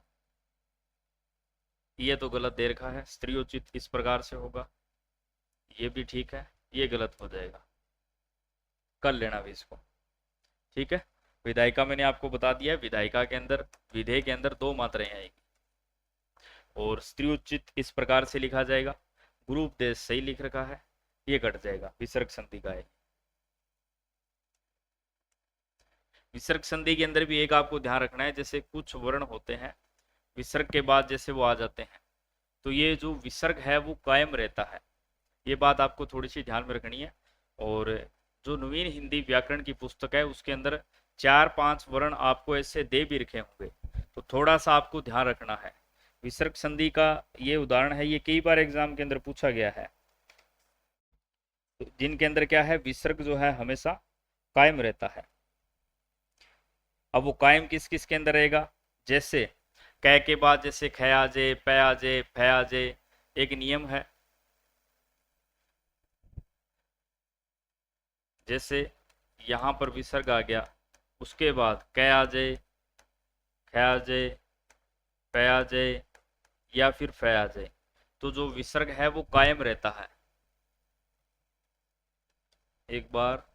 ये तो गलत दे रखा है, स्त्रियोचित इस प्रकार से होगा, ये भी ठीक है, ये गलत हो जाएगा, कर लेना भी इसको। ठीक है, विधायिका मैंने आपको बता दिया है, विधायिका के अंदर विधेय के अंदर 2 मात्राएं आएगी, और स्त्रियोचित इस प्रकार से लिखा जाएगा। गुरु उपदेश सही लिख रखा है, ये कट जाएगा, विसर्ग संधि का है। विसर्ग संधि के अंदर भी एक आपको ध्यान रखना है, जैसे कुछ वर्ण होते हैं विसर्ग के बाद जैसे वो आ जाते हैं, तो ये जो विसर्ग है वो कायम रहता है, ये बात आपको थोड़ी सी ध्यान में रखनी है। और जो नवीन हिंदी व्याकरण की पुस्तक है उसके अंदर 4-5 वर्ण आपको ऐसे दे भी रखे होंगे, तो थोड़ा सा आपको ध्यान रखना है। विसर्ग संधि का ये उदाहरण है, ये कई बार एग्जाम के अंदर पूछा गया है, जिनके अंदर क्या है विसर्ग जो है हमेशा कायम रहता है। अब वो कायम किस किस के अंदर रहेगा, जैसे कै के बाद जैसे ख आ जाए, पै आ जाए, फै आ जाए, एक नियम है। जैसे यहां पर विसर्ग आ गया, उसके बाद कै आ जाए, ख आ जाए, पै आ जाए, या फिर फै आ जाए, तो जो विसर्ग है वो कायम रहता है। एक बार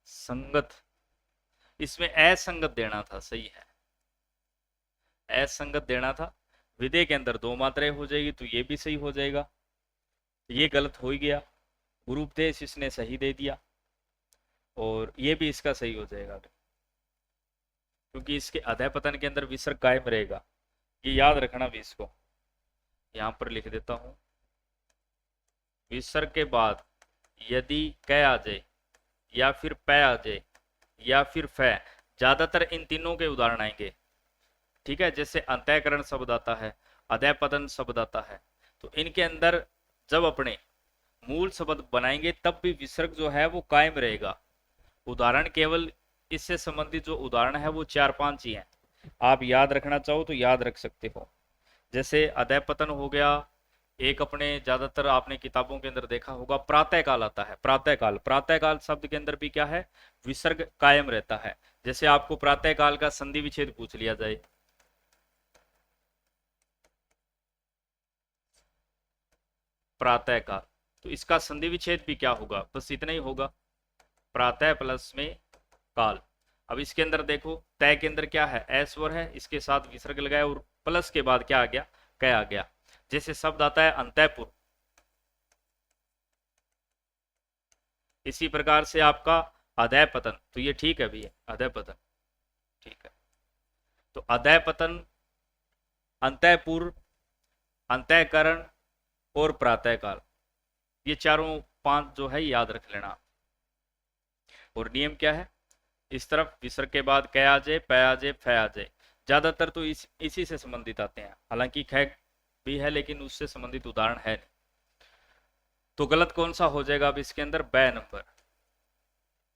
संगत, इसमें असंगत देना था, सही है, असंगत देना था, विधेय के अंदर 2 मात्राएं हो जाएगी, तो ये भी सही हो जाएगा, ये गलत हो ही गया, गुरुपदेश इसने सही दे दिया, और ये भी इसका सही हो जाएगा, क्योंकि इसके अधः पतन के अंदर विसर्ग कायम रहेगा, ये याद रखना भी। इसको यहां पर लिख देता हूं, विसर्ग के बाद यदि क आ जाए, या फिर पै आ जाए, या फिर फै, ज्यादातर इन तीनों के उदाहरण आएंगे। ठीक है, जैसे अंतःकरण शब्द आता है, अधः पतन शब्द आता है, तो इनके अंदर जब अपने मूल शब्द बनाएंगे तब भी विसर्ग जो है वो कायम रहेगा। उदाहरण केवल इससे संबंधित जो उदाहरण है वो 4-5 ही हैं, आप याद रखना चाहो तो याद रख सकते हो। जैसे अधः पतन हो गया, एक अपने ज्यादातर आपने किताबों के अंदर देखा होगा प्रातः काल आता है, प्रातः काल, प्रातः काल शब्द के अंदर भी क्या है विसर्ग कायम रहता है। जैसे आपको प्रातः काल का संधि विच्छेद पूछ लिया जाए, प्रातः काल, तो इसका संधि विच्छेद भी क्या होगा, बस इतना ही होगा, प्रातः प्लस में काल। अब इसके अंदर देखो तय के अंदर क्या है ऐश्वर है, इसके साथ विसर्ग लगाया और प्लस के बाद क्या आ गया कै आ गया। जैसे शब्द आता है अंतःपुर, इसी प्रकार से आपका अधः पतन, तो ये ठीक है भैया, अधः पतन ठीक है। तो अधः पतन, अंतःपुर, अंतःकरण और प्रातःकाल, ये चारों 5 जो है याद रख लेना। और नियम क्या है, इस तरफ विसर्ग के बाद कै आ जाए, पै आ जाए, फै आ जाए, ज्यादातर तो इसी से संबंधित आते हैं, हालांकि ख भी है लेकिन उससे संबंधित उदाहरण है नहीं। तो गलत कौन सा हो जाएगा अब इसके अंदर, बै नंबर,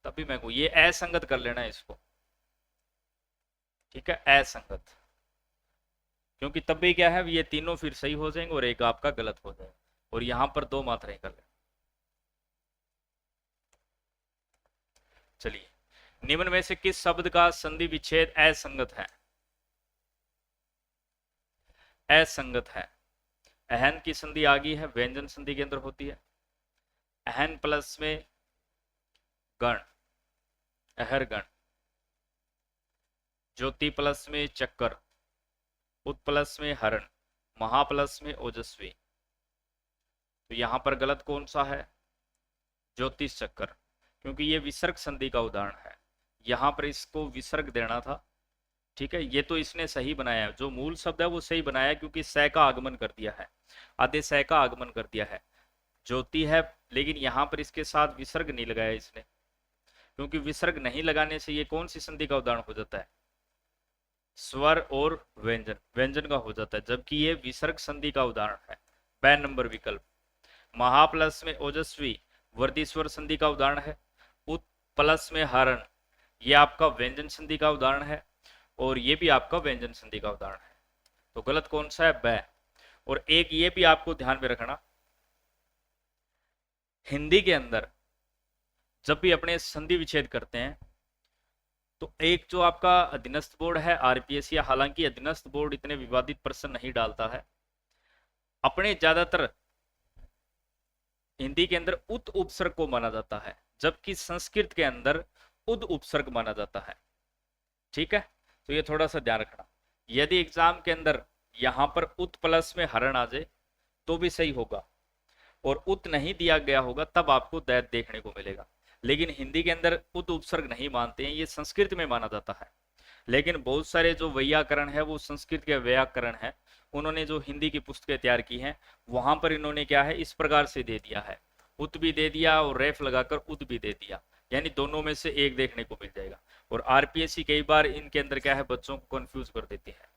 तभी मैं ये असंगत कर लेना है इसको, ठीक है, असंगत, क्योंकि तब भी क्या है ये तीनों फिर सही हो जाएंगे और एक आपका गलत हो जाएगा, और यहां पर 2 मात्राएं कर लेना। चलिए, निम्न में से किस शब्द का संधि विच्छेद असंगत है, असंगत है। अहन की संधि आ गई है, व्यंजन संधि के अंदर होती है, अहन प्लस में गण, अहर गण, ज्योति प्लस में चक्कर, उत प्लस में हरण, महा प्लस में ओजस्वी। तो यहां पर गलत कौन सा है, ज्योतिष चक्कर, क्योंकि ये विसर्ग संधि का उदाहरण है, यहां पर इसको विसर्ग देना था। ठीक है, ये तो इसने सही बनाया है, जो मूल शब्द है वो सही बनाया है, क्योंकि सै का आगमन कर दिया है, आधे सै का आगमन कर दिया है, ज्योति है, लेकिन यहां पर इसके साथ विसर्ग नहीं लगाया इसने, क्योंकि विसर्ग नहीं लगाने से ये कौन सी संधि का उदाहरण हो जाता है, स्वर और व्यंजन, व्यंजन का हो जाता है, जबकि ये विसर्ग संधि का उदाहरण है। बै नंबर विकल्प। महा प्लस में ओजस्वी वर्दी स्वर संधि का उदाहरण है। उत प्लस में हरण, ये आपका व्यंजन संधि का उदाहरण है, और ये भी आपका व्यंजन संधि का उदाहरण है। तो गलत कौन सा है? बै। और एक ये भी आपको ध्यान में रखना, हिंदी के अंदर जब भी अपने संधि विच्छेद करते हैं तो एक जो आपका अधीनस्थ बोर्ड है आरपीएस, या हालांकि अधीनस्थ बोर्ड इतने विवादित प्रश्न नहीं डालता है, अपने ज्यादातर हिंदी के अंदर उत उपसर्ग को माना जाता है, जबकि संस्कृत के अंदर उद उपसर्ग माना जाता है। ठीक है, तो ये थोड़ा सा ध्यान रखना। यदि एग्जाम के अंदर यहां पर उत प्लस में हरण आ जाए तो भी सही होगा, और उत नहीं दिया गया होगा तब आपको दैत देखने को मिलेगा। लेकिन हिंदी के अंदर उत उपसर्ग नहीं मानते हैं, ये संस्कृत में माना जाता है। लेकिन बहुत सारे जो वैयाकरण है वो संस्कृत के व्याकरण है, उन्होंने जो हिंदी की पुस्तकें तैयार की हैं वहां पर इन्होंने क्या है इस प्रकार से दे दिया है, उत भी दे दिया और रेफ लगाकर उत भी दे दिया, यानी दोनों में से एक देखने को मिल जाएगा। और आरपीएससी कई बार इनके अंदर क्या है बच्चों को कंफ्यूज कर देती है।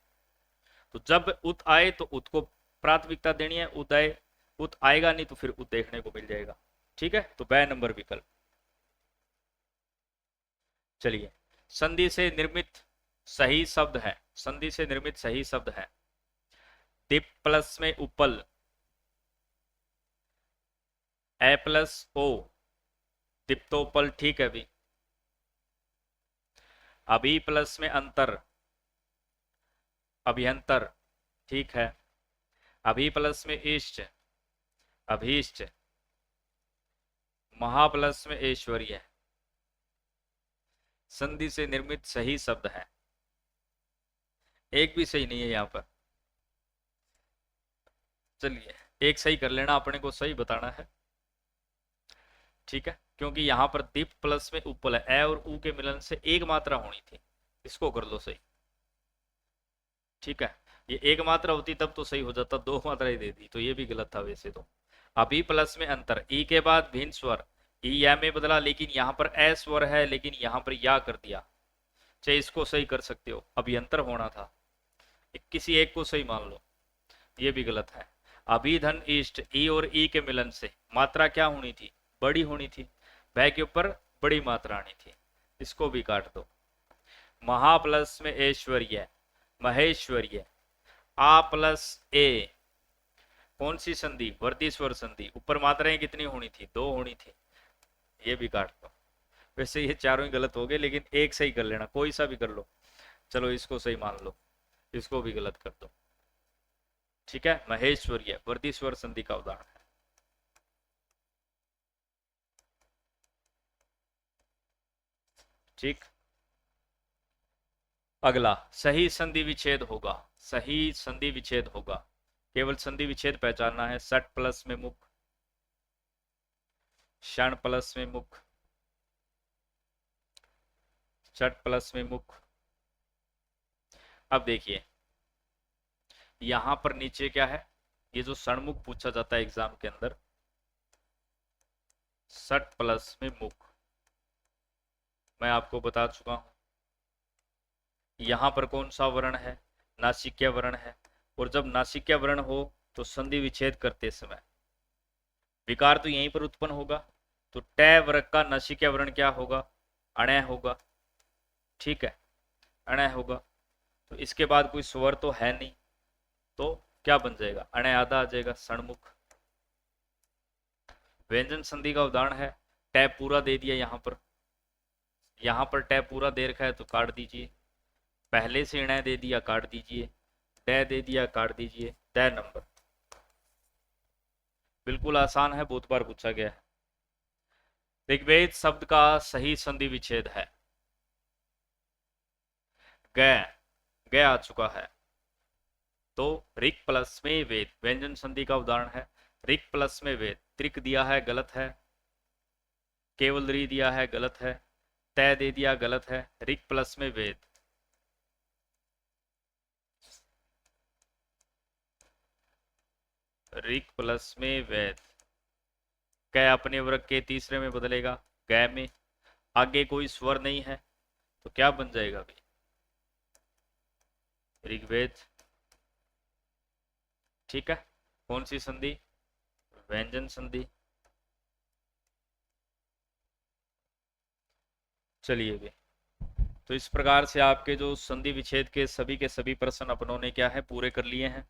तो जब उत आए तो उत को प्राथमिकता देनी है, उत आए उत आएगा नहीं तो फिर उत देखने को मिल जाएगा। ठीक है, तो बै नंबर विकल्प। चलिए, संधि से निर्मित सही शब्द है, संधि से निर्मित सही शब्द है दीप प्लस में उपल, ए प्लस ओ दीप्तोपल, ठीक है भी। अभी प्लस में अंतर, अभियंतर, ठीक है। अभी प्लस में इष्ट, अभीष्ट। महा प्लस में ऐश्वर्य, संधि से निर्मित सही शब्द है। एक भी सही नहीं है यहां पर। चलिए, एक सही कर लेना, अपने को सही बताना है। ठीक है, क्योंकि यहां पर दीप प्लस में उपल है, ए और उ के मिलन से एक मात्रा होनी थी, इसको कर लो सही। ठीक है, ये एक मात्रा होती तब तो सही हो जाता, दो मात्रा ही दे दी तो ये भी गलत था वैसे तो। अभी प्लस में अंतर, ई के बाद भिन्न स्वर, ई या में बदला, लेकिन यहां पर ए स्वर है, लेकिन यहां पर या कर दिया। चाहे इसको सही कर सकते हो, अभी अंतर होना था, किसी एक को सही मान लो, ये भी गलत है। अभी धन इष्ट, ई और ई के मिलन से मात्रा क्या होनी थी? बड़ी होनी थी, वह के ऊपर बड़ी मात्रा आनी थी, इसको भी काट दो। महा प्लस में ऐश्वर्य, महेश्वर्य। आ प्लस ए, कौन सी संधि? वर्ती स्वर संधि, ऊपर मात्राएं कितनी होनी थी? दो होनी थी, ये भी काट दो। वैसे ये चारों ही गलत हो गए, लेकिन एक सही कर लेना, कोई सा भी कर लो। चलो इसको सही मान लो, इसको भी गलत कर दो। ठीक है, महेश्वर्य वर्ती स्वर संधि का उदाहरण है। ठीक, अगला सही संधि विच्छेद होगा, सही संधि विच्छेद होगा, केवल संधि विच्छेद पहचानना है। सट प्लस में मुख, क्षण प्लस में मुख, छठ प्लस में मुख। अब देखिए यहां पर नीचे क्या है, ये जो सणमुख पूछा जाता है एग्जाम के अंदर, सट प्लस में मुख, मैं आपको बता चुका हूं। यहां पर कौन सा वर्ण है? नासिक्य वर्ण है, और जब नासिक्य वर्ण हो तो संधि विच्छेद करते समय विकार तो यहीं पर उत्पन्न होगा, तो टै वर्ग का नासिक्य वर्ण क्या होगा? अणय होगा। ठीक है, अणय होगा, तो इसके बाद कोई स्वर तो है नहीं, तो क्या बन जाएगा? अणय आधा आ जाएगा, सणमुख। व्यंजन संधि का उदाहरण है, टै पूरा दे दिया यहां पर टै पूरा दे रखा है तो काट दीजिए, पहले से इणय दे दिया काट दीजिए, टै दे दिया काट दीजिए, तय नंबर। बिल्कुल आसान है, बहुत बार पूछा गया है। ऋग्वेद शब्द का सही संधि विच्छेद है गय, गय आ चुका है, तो ऋक प्लस में वेद, व्यंजन संधि का उदाहरण है। ऋक प्लस में वेद, त्रिक दिया है गलत है, केवल री दिया है गलत है, तय दे दिया गलत है, ऋक प्लस में वेद। ऋक प्लस में वेद, कै अपने वर्ग के तीसरे में बदलेगा, गै में आगे कोई स्वर नहीं है तो क्या बन जाएगा भाई? ऋग्वेद। ठीक है, कौन सी संधि? व्यंजन संधि। चलिए भी, तो इस प्रकार से आपके जो संधि विच्छेद के सभी प्रश्न अपनों ने क्या है पूरे कर लिए हैं।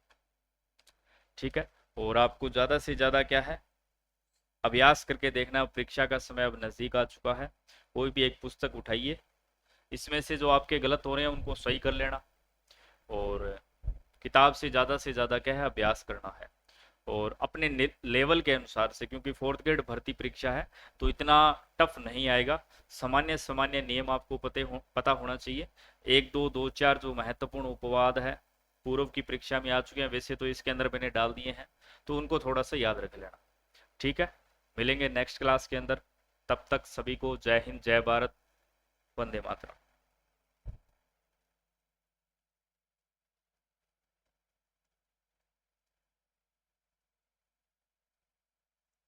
ठीक है, और आपको ज्यादा से ज्यादा क्या है अभ्यास करके देखना। परीक्षा का समय अब नजदीक आ चुका है। कोई भी एक पुस्तक उठाइए, इसमें से जो आपके गलत हो रहे हैं उनको सही कर लेना, और किताब से ज्यादा क्या है अभ्यास करना है। और अपने लेवल के अनुसार से, क्योंकि फोर्थ ग्रेड भर्ती परीक्षा है तो इतना टफ नहीं आएगा। सामान्य सामान्य नियम आपको पता होना चाहिए। एक दो दो चार जो महत्वपूर्ण उपवाद है पूर्व की परीक्षा में आ चुके हैं, वैसे तो इसके अंदर मैंने डाल दिए हैं, तो उनको थोड़ा सा याद रख लेना। ठीक है, मिलेंगे नेक्स्ट क्लास के अंदर। तब तक सभी को जय हिंद, जय भारत, वंदे मातरम।